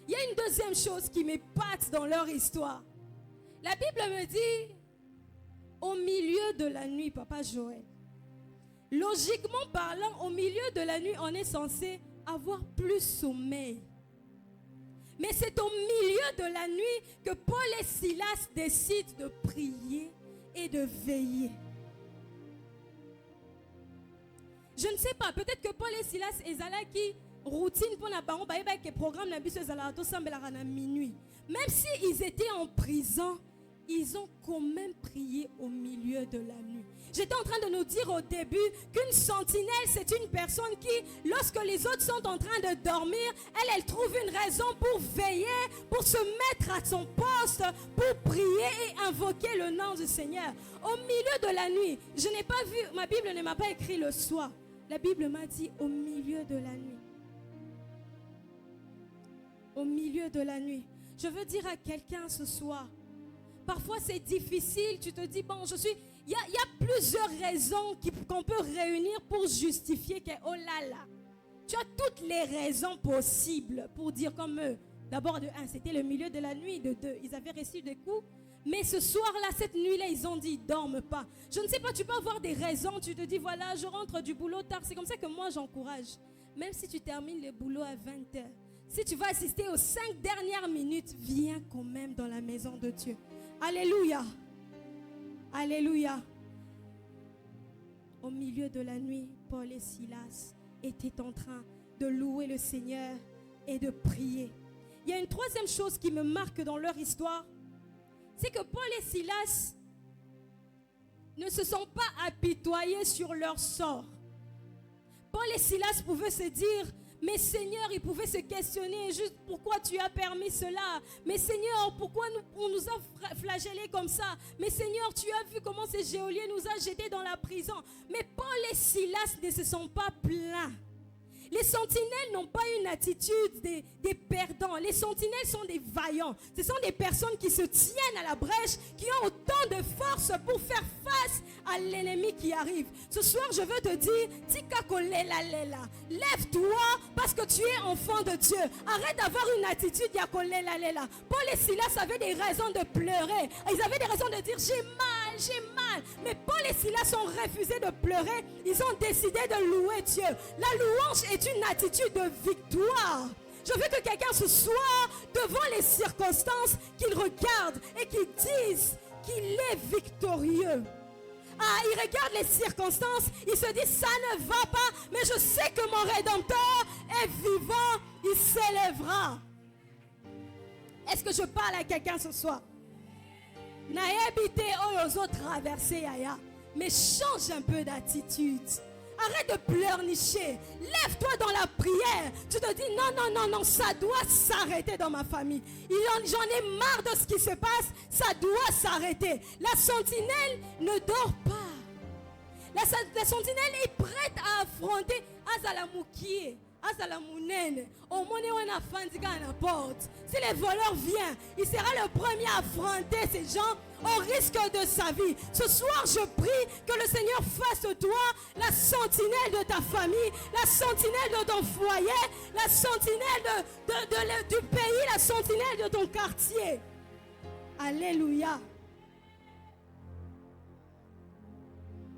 Il y a une deuxième chose qui m'épate dans leur histoire. La Bible me dit, au milieu de la nuit, Papa Joël, logiquement parlant, au milieu de la nuit, on est censé avoir plus sommeil. Mais c'est au milieu de la nuit que Paul et Silas décident de prier et de veiller. Je ne sais pas, peut-être que Paul et Silas ezalaki routine pour na bango ba ke programme na biso ezala to sambelaka na minuit. Même s'ils étaient en prison, ils ont quand même prié au milieu de la nuit. J'étais en train de nous dire au début qu'une sentinelle, c'est une personne qui, lorsque les autres sont en train de dormir, elle trouve une raison pour veiller, pour se mettre à son poste, pour prier et invoquer le nom du Seigneur. Au milieu de la nuit, je n'ai pas vu, ma Bible ne m'a pas écrit le soir. La Bible m'a dit au milieu de la nuit. Au milieu de la nuit. Je veux dire à quelqu'un ce soir, parfois c'est difficile, tu te dis, bon, il y a plusieurs raisons qu'on peut réunir pour justifier que, oh là là, tu as toutes les raisons possibles pour dire comme eux. D'abord, de un, c'était le milieu de la nuit, de deux, ils avaient reçu des coups. Mais ce soir-là, cette nuit-là, ils ont dit, dorme pas. Je ne sais pas, tu peux avoir des raisons, tu te dis, voilà, je rentre du boulot tard. C'est comme ça que moi, j'encourage. Même si tu termines le boulot à 20h, si tu vas assister aux 5 dernières minutes, viens quand même dans la maison de Dieu. Alléluia. Alléluia. Au milieu de la nuit, Paul et Silas étaient en train de louer le Seigneur et de prier. Il y a une troisième chose qui me marque dans leur histoire. C'est que Paul et Silas ne se sont pas apitoyés sur leur sort. Paul et Silas pouvaient se dire, mais Seigneur, ils pouvaient se questionner juste pourquoi tu as permis cela. Mais Seigneur, pourquoi on nous a flagellés comme ça? Mais Seigneur, tu as vu comment ces geôliers nous ont jetés dans la prison. Mais Paul et Silas ne se sont pas plaints. Les sentinelles n'ont pas une attitude des perdants. Les sentinelles sont des vaillants. Ce sont des personnes qui se tiennent à la brèche, qui ont autant de force pour faire face à l'ennemi qui arrive. Ce soir, je veux te dire, Tika kolela lela. Lève-toi parce que tu es enfant de Dieu. Arrête d'avoir une attitude ya kolela lela. Paul et Silas avaient des raisons de pleurer. Ils avaient des raisons de dire, j'ai mal, j'ai mal. Mais Paul et Silas ont refusé de pleurer. Ils ont décidé de louer Dieu. La louange est une attitude de victoire. Je veux que quelqu'un ce soir, devant les circonstances, qu'il regarde et qu'il dise qu'il est victorieux. Ah, il regarde les circonstances, il se dit ça ne va pas, mais je sais que mon Rédempteur est vivant, il s'élèvera. Est-ce que je parle à quelqu'un ce soir? Naïbité aux autres traversés, mais change un peu d'attitude. Arrête de pleurnicher. Lève-toi dans la prière. Tu te dis non, ça doit s'arrêter dans ma famille. J'en ai marre de ce qui se passe. Ça doit s'arrêter. La sentinelle ne dort pas. La sentinelle est prête à affronter Azalamoukié. Si les voleurs viennent, il sera le premier à affronter ces gens au risque de sa vie. Ce soir, je prie que le Seigneur fasse de toi la sentinelle de ta famille, la sentinelle de ton foyer, la sentinelle du pays, la sentinelle de ton quartier. Alléluia.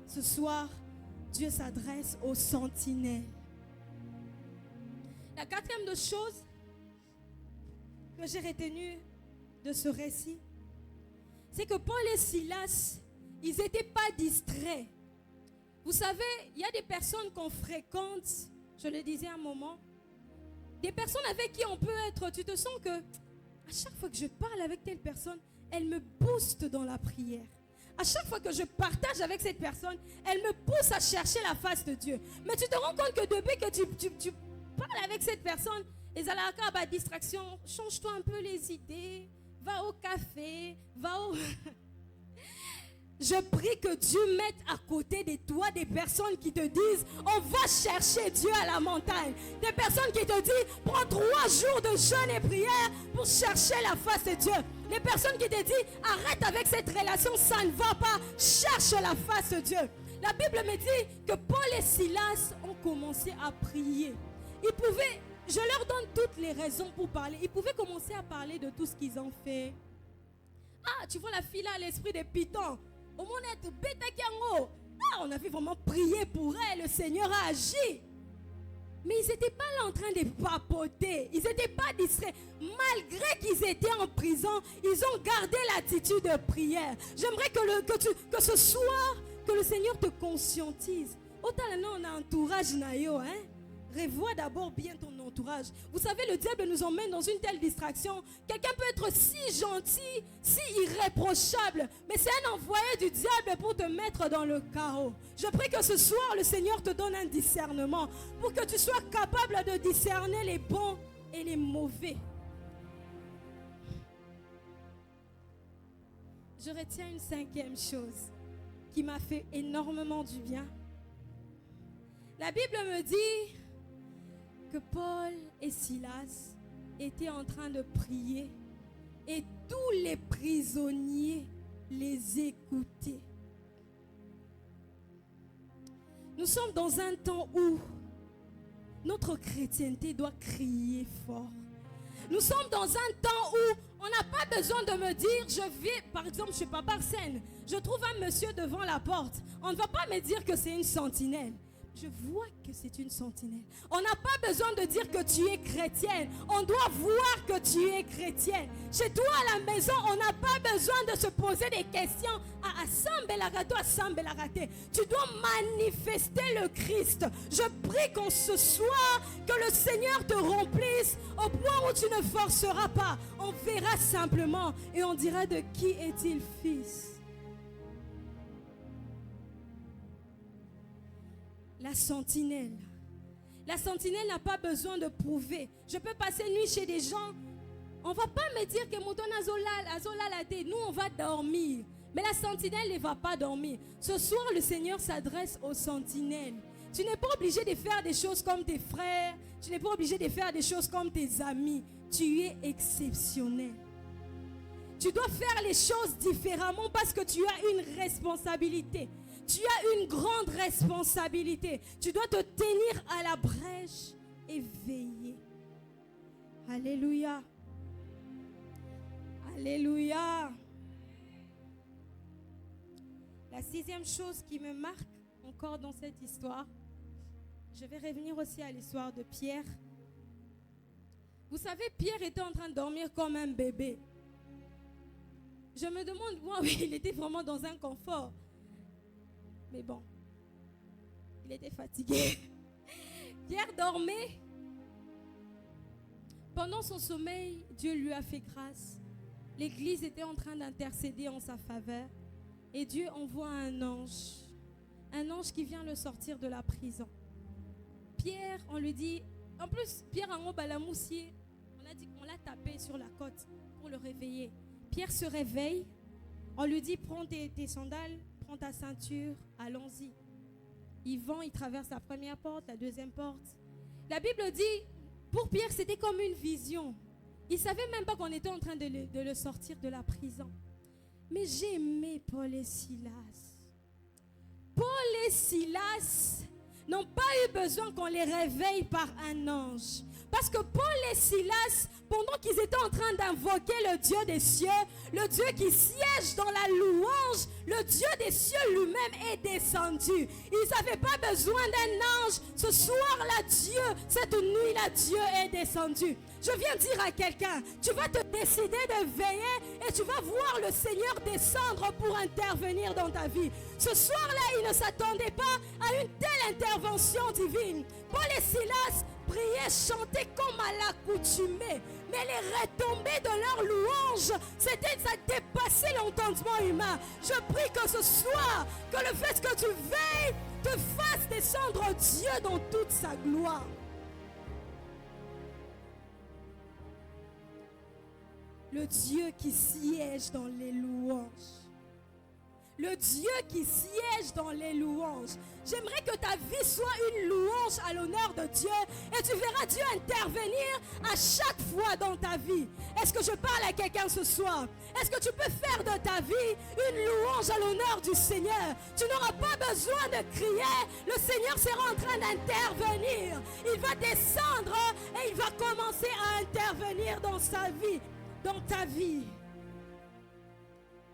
Ce soir, Dieu s'adresse aux sentinelles. La quatrième chose que j'ai retenue de ce récit, c'est que Paul et Silas, ils n'étaient pas distraits. Vous savez, il y a des personnes qu'on fréquente, je le disais un moment, des personnes avec qui on peut être, tu te sens que à chaque fois que je parle avec telle personne, elle me booste dans la prière. À chaque fois que je partage avec cette personne, elle me pousse à chercher la face de Dieu. Mais tu te rends compte que depuis que tu parle avec cette personne, et ça la distraction, change-toi un peu les idées, va au café, va au... Je prie que Dieu mette à côté de toi des personnes qui te disent, on va chercher Dieu à la montagne. Des personnes qui te disent, prends 3 jours de jeûne et prière pour chercher la face de Dieu. Les personnes qui te disent, arrête avec cette relation, ça ne va pas, cherche la face de Dieu. La Bible me dit que Paul et Silas ont commencé à prier. Ils pouvaient, je leur donne toutes les raisons pour parler. Ils pouvaient commencer à parler de tout ce qu'ils ont fait. Ah, tu vois la fille là, l'esprit de Python. Au monde est bêta kiango. Ah, on a fait vraiment prier pour elle. Le Seigneur a agi. Mais ils n'étaient pas là en train de papoter. Ils n'étaient pas distraits. Malgré qu'ils étaient en prison, ils ont gardé l'attitude de prière. J'aimerais que ce soir, que le Seigneur te conscientise. Autant là, on a un entourage naïo, hein? Revois d'abord bien ton entourage. Vous savez, le diable nous emmène dans une telle distraction. Quelqu'un peut être si gentil, si irréprochable, mais c'est un envoyé du diable pour te mettre dans le chaos. Je prie que ce soir, le Seigneur te donne un discernement pour que tu sois capable de discerner les bons et les mauvais. Je retiens une cinquième chose qui m'a fait énormément du bien. La Bible me dit que Paul et Silas étaient en train de prier et tous les prisonniers les écoutaient. Nous sommes dans un temps où notre chrétienté doit crier fort. Nous sommes dans un temps où on n'a pas besoin de me dire, je vais, par exemple, chez Papa Arsène, je trouve un monsieur devant la porte. On ne va pas me dire que c'est une sentinelle. Je vois que c'est une sentinelle. On n'a pas besoin de dire que tu es chrétienne. On doit voir que tu es chrétienne. Chez toi à la maison, on n'a pas besoin de se poser des questions. Tu dois manifester le Christ. Je prie qu'on ce soir, que le Seigneur te remplisse au point où tu ne forceras pas. On verra simplement et on dira de qui est-il fils. La sentinelle. La sentinelle n'a pas besoin de prouver. Je peux passer nuit chez des gens. On ne va pas me dire que Mouton Azola l'a dit. Nous, on va dormir. Mais la sentinelle ne va pas dormir. Ce soir, le Seigneur s'adresse aux sentinelles. Tu n'es pas obligé de faire des choses comme tes frères. Tu n'es pas obligé de faire des choses comme tes amis. Tu es exceptionnel. Tu dois faire les choses différemment parce que tu as une responsabilité. Tu as une grande responsabilité. Tu dois te tenir à la brèche et veiller. Alléluia. Alléluia. La sixième chose qui me marque encore dans cette histoire, je vais revenir aussi à l'histoire de Pierre. Vous savez, Pierre était en train de dormir comme un bébé. Je me demande, moi, oui, il était vraiment dans un confort. Mais bon, il était fatigué. Pierre dormait. Pendant son sommeil, Dieu lui a fait grâce. L'église était en train d'intercéder en sa faveur. Et Dieu envoie un ange qui vient le sortir de la prison. Pierre, on lui dit, en plus, Pierre en balamoussier, on a dit qu'on l'a tapé sur la côte pour le réveiller. Pierre se réveille, on lui dit, prends tes sandales, prends ta ceinture, allons-y. Il traverse la première porte, la deuxième porte. La Bible dit, pour Pierre, c'était comme une vision. Il ne savait même pas qu'on était en train de le sortir de la prison. Mais j'ai aimé Paul et Silas. Paul et Silas n'ont pas eu besoin qu'on les réveille par un ange. Parce que Paul et Silas, pendant qu'ils étaient en train d'invoquer le Dieu des cieux, le Dieu qui siège dans la louange, le Dieu des cieux lui-même est descendu. Ils n'avaient pas besoin d'un ange. Ce soir-là, cette nuit-là, Dieu est descendu. Je viens dire à quelqu'un, tu vas te décider de veiller et tu vas voir le Seigneur descendre pour intervenir dans ta vie. Ce soir-là, ils ne s'attendaient pas à une telle intervention divine. Paul et Silas priaient, chantaient comme à l'accoutumée. Mais les retombées de leur louange, ça dépassait l'entendement humain. Je prie que ce soir, que le fait que tu veilles te fasse descendre Dieu dans toute sa gloire. Le Dieu qui siège dans les louanges. Le Dieu qui siège dans les louanges. J'aimerais que ta vie soit une louange à l'honneur de Dieu et tu verras Dieu intervenir à chaque fois dans ta vie. Est-ce que je parle à quelqu'un ce soir? Est-ce que tu peux faire de ta vie une louange à l'honneur du Seigneur? Tu n'auras pas besoin de crier. Le Seigneur sera en train d'intervenir. Il va descendre et il va commencer à intervenir dans sa vie, dans ta vie.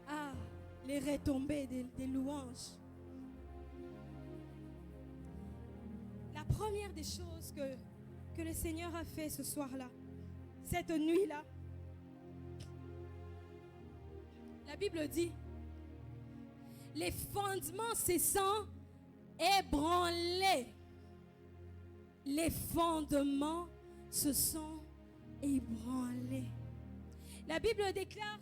Ah, les retombées des louanges. La première des choses que le Seigneur a fait ce soir-là, cette nuit-là, la Bible dit, les fondements cessant ébranlés. Les fondements se sont ébranlés. La Bible déclare,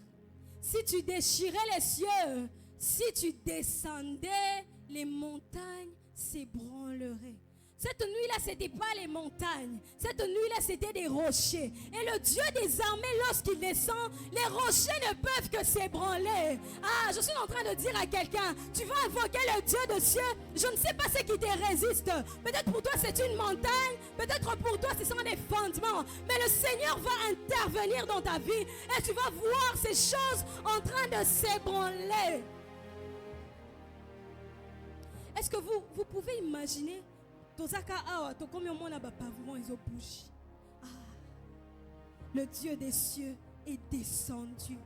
si tu déchirais les cieux, si tu descendais, les montagnes s'ébranleraient. Cette nuit-là, ce n'était pas les montagnes. Cette nuit-là, c'était des rochers. Et le Dieu des armées, lorsqu'il descend, les rochers ne peuvent que s'ébranler. Ah, je suis en train de dire à quelqu'un, tu vas invoquer le Dieu des cieux. Je ne sais pas ce qui te résiste. Peut-être pour toi, c'est une montagne. Peut-être pour toi, ce sont des fondements. Mais le Seigneur va intervenir dans ta vie. Et tu vas voir ces choses en train de s'ébranler. Est-ce que vous pouvez imaginer le Dieu des cieux est descendu.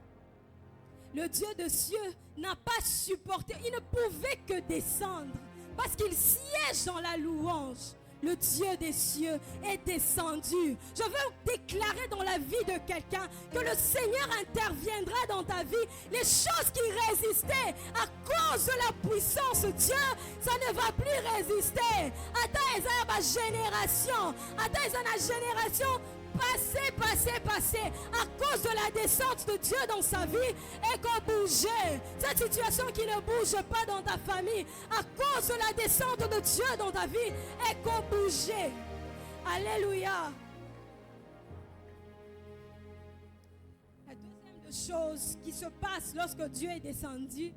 Le Dieu des cieux n'a pas supporté, il ne pouvait que descendre parce qu'il siège dans la louange. Le Dieu des cieux est descendu. Je veux déclarer dans la vie de quelqu'un que le Seigneur interviendra dans ta vie. Les choses qui résistaient à cause de la puissance de Dieu, ça ne va plus résister. Attends, ma génération. Attends, ma génération. Passé à cause de la descente de Dieu dans sa vie et qu'on bouge. Cette situation qui ne bouge pas dans ta famille à cause de la descente de Dieu dans ta vie et qu'on bouge. Alléluia. La deuxième chose qui se passe lorsque Dieu est descendu,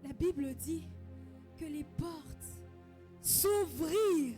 la Bible dit que les portes s'ouvrirent.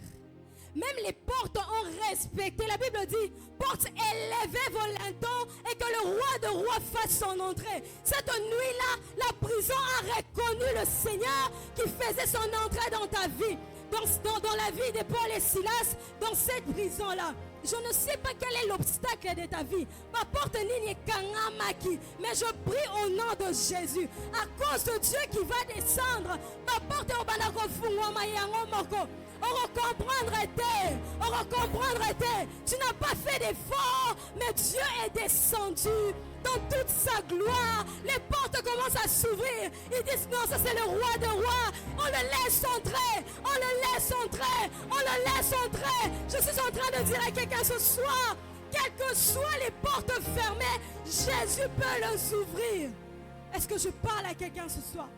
Même les portes ont respecté. La Bible dit, portes élevées volantant et que le roi de rois fasse son entrée. Cette nuit-là, la prison a reconnu le Seigneur qui faisait son entrée dans ta vie. Dans la vie de Paul et Silas, dans cette prison-là. Je ne sais pas quel est l'obstacle de ta vie. Ma porte n'est kangamaki. Mais je prie au nom de Jésus. À cause de Dieu qui va descendre, ma porte est au banako fungwa yango moko. On recomprendre. Tu n'as pas fait d'effort, mais Dieu est descendu dans toute sa gloire. Les portes commencent à s'ouvrir. Ils disent non, ça c'est le roi de rois. On le laisse entrer. On le laisse entrer. Je suis en train de dire à quelqu'un ce soir, quelles que soient les portes fermées, Jésus peut les ouvrir. Est-ce que je parle à quelqu'un ce soir?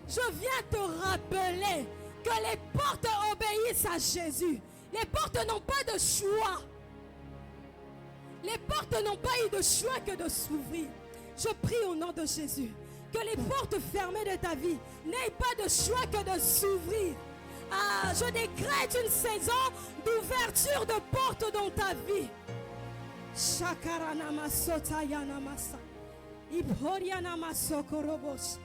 Je viens te rappeler que les portes obéissent à Jésus. Les portes n'ont pas de choix. Les portes n'ont pas eu de choix que de s'ouvrir. Je prie au nom de Jésus que les portes fermées de ta vie n'aient pas de choix que de s'ouvrir. Ah, je décrète une saison d'ouverture de portes dans ta vie. Shakarana masota yana masa. Ibhoriana masokorobos.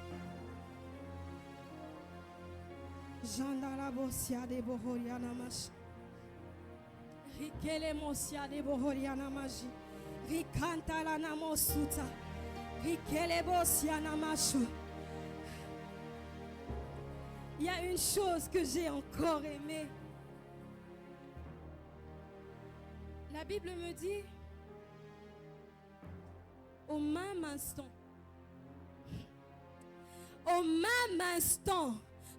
Jandala bosia de bohoriana mash. Rikele mosia de bohoriana maji. Rikanta la namosuta. Rikele bosia namashu. Il y a une chose que j'ai encore aimée. La Bible me dit, au même instant,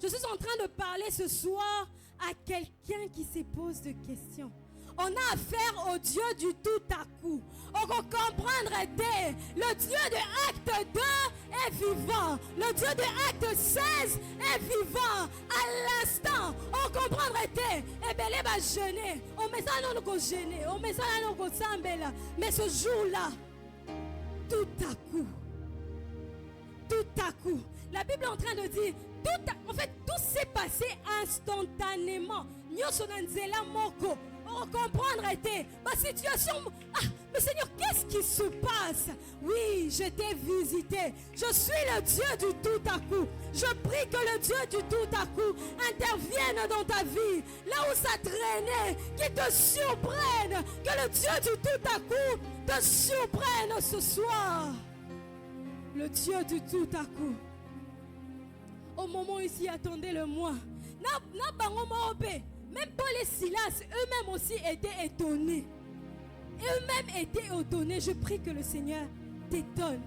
je suis en train de parler ce soir à quelqu'un qui se pose des questions. On a affaire au Dieu du tout à coup. On va comprendre le Dieu de Acte 2 est vivant. Le Dieu de Acte 16 est vivant. À l'instant, on comprendre et bien les va gêner. On met ça non qu'on gêner. On met ça non qu'on s'embêter. Mais ce jour-là, tout à coup, la Bible est en train de dire, en fait, tout s'est passé instantanément. On comprendre ma situation. Ah, mais Seigneur, qu'est-ce qui se passe? Oui, je t'ai visité. Je suis le Dieu du tout à coup. Je prie que le Dieu du tout à coup intervienne dans ta vie. Là où ça traînait, qu'il te surprenne. Que le Dieu du tout à coup te surprenne ce soir. Le Dieu du tout à coup. Au moment où il s'y attendait le mois. Même Paul et Silas, eux-mêmes aussi étaient étonnés. Eux-mêmes étaient étonnés. Je prie que le Seigneur t'étonne.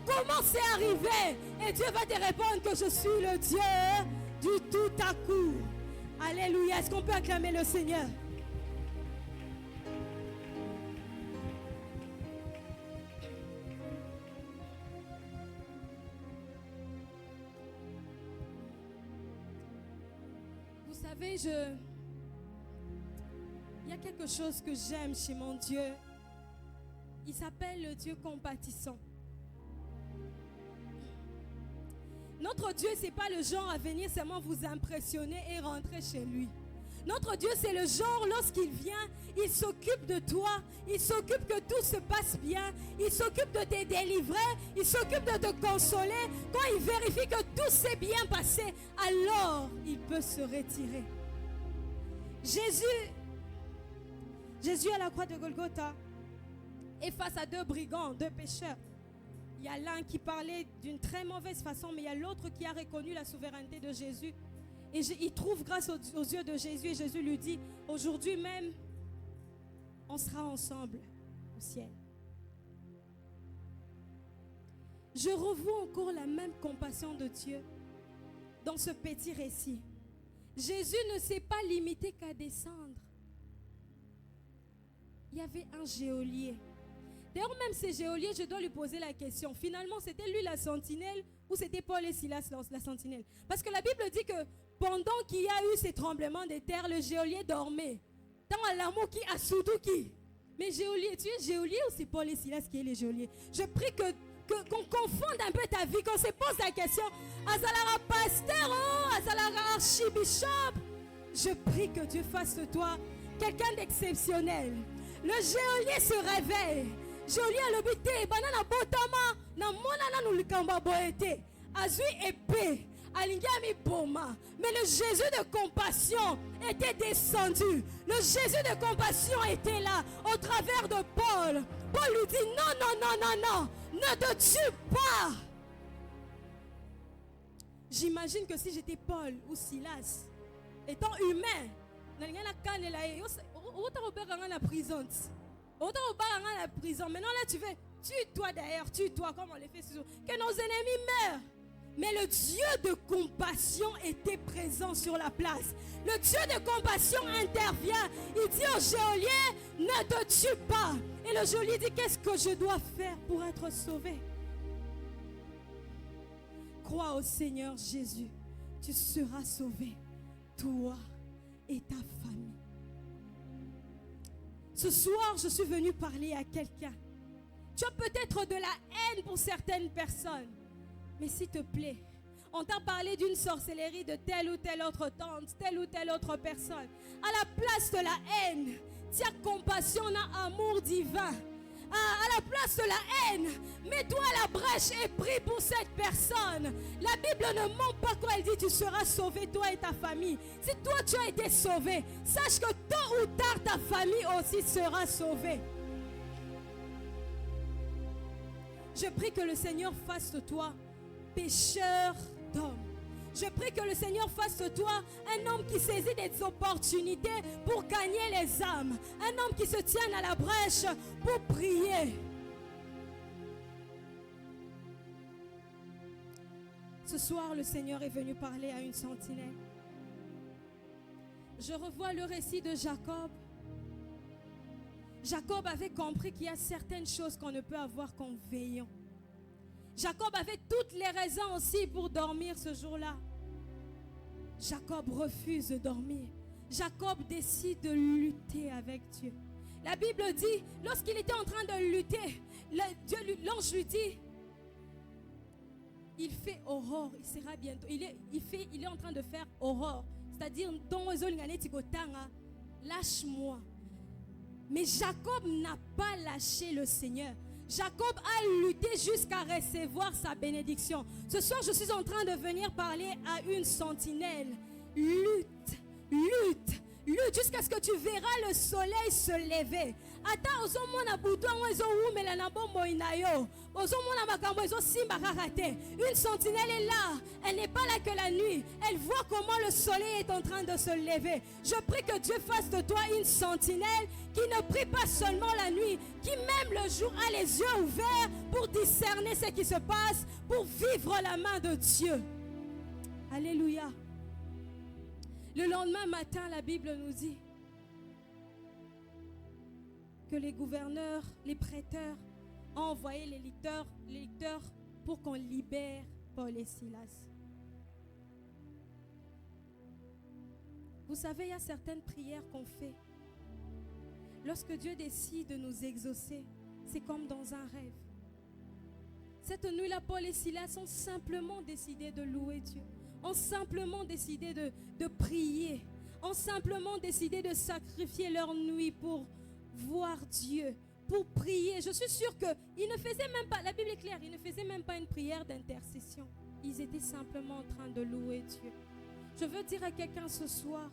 Comment c'est arrivé? Et Dieu va te répondre que je suis le Dieu du tout à coup. Alléluia. Est-ce qu'on peut acclamer le Seigneur? Vous savez, il y a quelque chose que j'aime chez mon Dieu. Il s'appelle le Dieu compatissant. Notre Dieu, ce n'est pas le genre à venir seulement vous impressionner et rentrer chez lui. Notre Dieu, c'est le genre, lorsqu'il vient, il s'occupe de toi, il s'occupe que tout se passe bien, il s'occupe de te délivrer, il s'occupe de te consoler. Quand il vérifie que tout s'est bien passé, alors il peut se retirer. Jésus à la croix de Golgotha est face à deux brigands, deux pécheurs. Il y a l'un qui parlait d'une très mauvaise façon, mais il y a l'autre qui a reconnu la souveraineté de Jésus. Et il trouve grâce aux yeux de Jésus. Et Jésus lui dit, aujourd'hui même, on sera ensemble au ciel. Je revois encore la même compassion de Dieu dans ce petit récit. Jésus ne s'est pas limité qu'à descendre. Il y avait un geôlier. D'ailleurs, même ce geôlier, je dois lui poser la question. Finalement, c'était lui la sentinelle ou c'était Paul et Silas la sentinelle? Parce que la Bible dit que pendant qu'il y a eu ces tremblements de terre, le geôlier dormait. Tant à l'amour qui a soudou qui. Mais geôlier, tu es geôlier ou c'est Paul et Silas qui est les geôliers? Je prie qu'on confonde un peu ta vie, qu'on se pose la question. Azalara pasteur, Azalara archibishop. Je prie que Dieu fasse de toi quelqu'un d'exceptionnel. Le geôlier se réveille. Geôlier a l'obité, banana botama, na mona na nulikamba boete. Azui épée, alingami boma. Mais le Jésus de compassion était descendu. Le Jésus de compassion était là, au travers de Paul. Paul lui dit, non, ne te tue pas. J'imagine que si j'étais Paul ou Silas, étant humain, la prison. Maintenant là tu fais, tue-toi d'ailleurs, tue-toi comme on les fait souvent. Que nos ennemis meurent. Mais le Dieu de compassion était présent sur la place. Le Dieu de compassion intervient. Il dit au geôlier, ne te tue pas. Et le geôlier dit, qu'est-ce que je dois faire pour être sauvé? Crois au Seigneur Jésus, tu seras sauvé, toi et ta famille. Ce soir, je suis venu parler à quelqu'un. Tu as peut-être de la haine pour certaines personnes. Mais s'il te plaît, on t'a parlé d'une sorcellerie de telle ou telle autre tante, telle ou telle autre personne. À la place de la haine, tu as compassion, un amour divin. À la place de la haine, mets-toi à la brèche et prie pour cette personne. La Bible ne ment pas quand elle dit tu seras sauvé, toi et ta famille. Si toi tu as été sauvé, sache que tôt ou tard ta famille aussi sera sauvée. Je prie que le Seigneur fasse de toi pécheur d'hommes. Je prie que le Seigneur fasse de toi un homme qui saisit des opportunités pour gagner les âmes. Un homme qui se tienne à la brèche pour prier. Ce soir, le Seigneur est venu parler à une sentinelle. Je revois le récit de Jacob. Jacob avait compris qu'il y a certaines choses qu'on ne peut avoir qu'en veillant. Jacob avait toutes les raisons aussi pour dormir ce jour-là. Jacob refuse de dormir. Jacob décide de lutter avec Dieu. La Bible dit, lorsqu'il était en train de lutter, l'ange lui dit, il fait aurore, il sera bientôt. Il est en train de faire aurore. C'est-à-dire, lâche-moi. Mais Jacob n'a pas lâché le Seigneur. Jacob a lutté jusqu'à recevoir sa bénédiction. Ce soir, je suis en train de venir parler à une sentinelle. Lutte, lutte, lutte jusqu'à ce que tu verras le soleil se lever. ata ozomona butu yango ezowumela na bomoi na yo, ozomona makambo ezosimba kaka te. Une sentinelle est là, elle n'est pas là que la nuit, elle voit comment le soleil est en train de se lever. Je prie que Dieu fasse de toi une sentinelle qui ne prie pas seulement la nuit, qui même le jour a les yeux ouverts pour discerner ce qui se passe, pour vivre la main de Dieu. Alléluia. Le lendemain matin, la Bible nous dit que les gouverneurs, les prêteurs ont envoyé les lecteurs pour qu'on libère Paul et Silas. Vous savez, il y a certaines prières qu'on fait. Lorsque Dieu décide de nous exaucer, c'est comme dans un rêve. Cette nuit-là, Paul et Silas ont simplement décidé de louer Dieu, ont simplement décidé de prier, ont simplement décidé de sacrifier leur nuit pour voir Dieu, pour prier. Je suis sûre qu'ils ne faisaient même pas, la Bible est claire, ils ne faisaient même pas une prière d'intercession. Ils étaient simplement en train de louer Dieu. Je veux dire à quelqu'un ce soir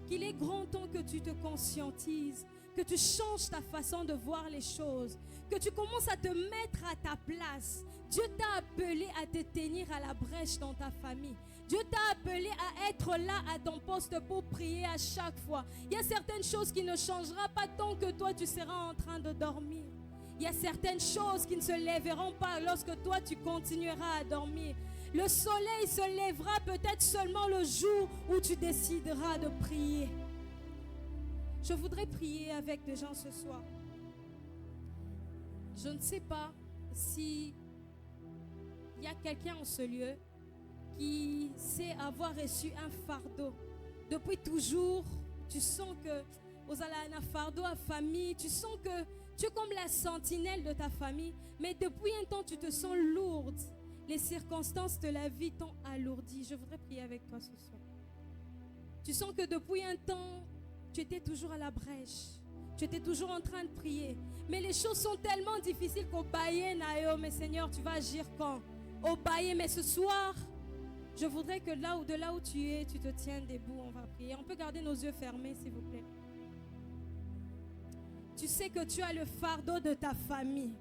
qu'il est grand temps que tu te conscientises, que tu changes ta façon de voir les choses, que tu commences à te mettre à ta place. Dieu t'a appelé à te tenir à la brèche dans ta famille. Dieu t'a appelé à être là à ton poste pour prier à chaque fois. Il y a certaines choses qui ne changeront pas tant que toi tu seras en train de dormir. Il y a certaines choses qui ne se lèveront pas lorsque toi tu continueras à dormir. Le soleil se lèvera peut-être seulement le jour où tu décideras de prier. Je voudrais prier avec des gens ce soir. Je ne sais pas si il y a quelqu'un en ce lieu qui sait avoir reçu un fardeau. Depuis toujours, tu sens que vous avez un fardeau à famille, tu sens que tu es comme la sentinelle de ta famille, mais depuis un temps, tu te sens lourde. Les circonstances de la vie t'ont alourdi. Je voudrais prier avec toi ce soir. Tu sens que depuis un temps, tu étais toujours à la brèche. Tu étais toujours en train de prier. Mais les choses sont tellement difficiles qu'au baillet, Nayo, mais Seigneur, tu vas agir quand? Au baillet, mais ce soir, je voudrais que de là où tu es, tu te tiennes debout. On va prier. On peut garder nos yeux fermés, s'il vous plaît. Tu sais que tu as le fardeau de ta famille.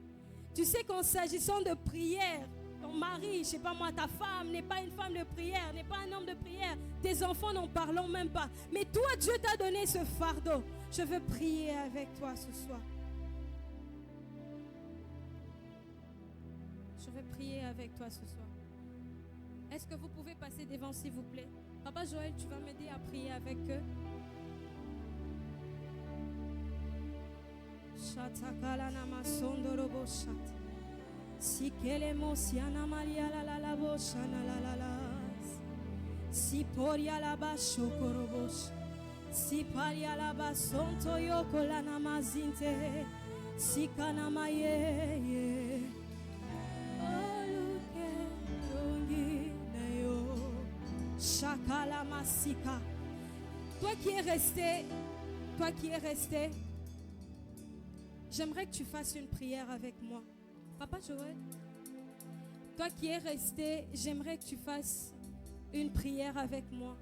Tu sais qu'en s'agissant de prière, ton mari, je ne sais pas moi, ta femme n'est pas une femme de prière, n'est pas un homme de prière. Tes enfants n'en parlons même pas. Mais toi, Dieu t'a donné ce fardeau. Je veux prier avec toi ce soir. Je veux prier avec toi ce soir. Est-ce que vous pouvez passer devant, s'il vous plaît? Papa Joël, tu vas m'aider à prier avec eux. Si kele mosiana maria la la la boshana la la la, si poria la bashokorobosh, si paria la basonto yoko la namazinte, si kanamaye. Shakala masika. Toi qui es resté, j'aimerais que tu fasses une prière avec moi. Papa Joël, toi qui es resté, j'aimerais que tu fasses une prière avec moi.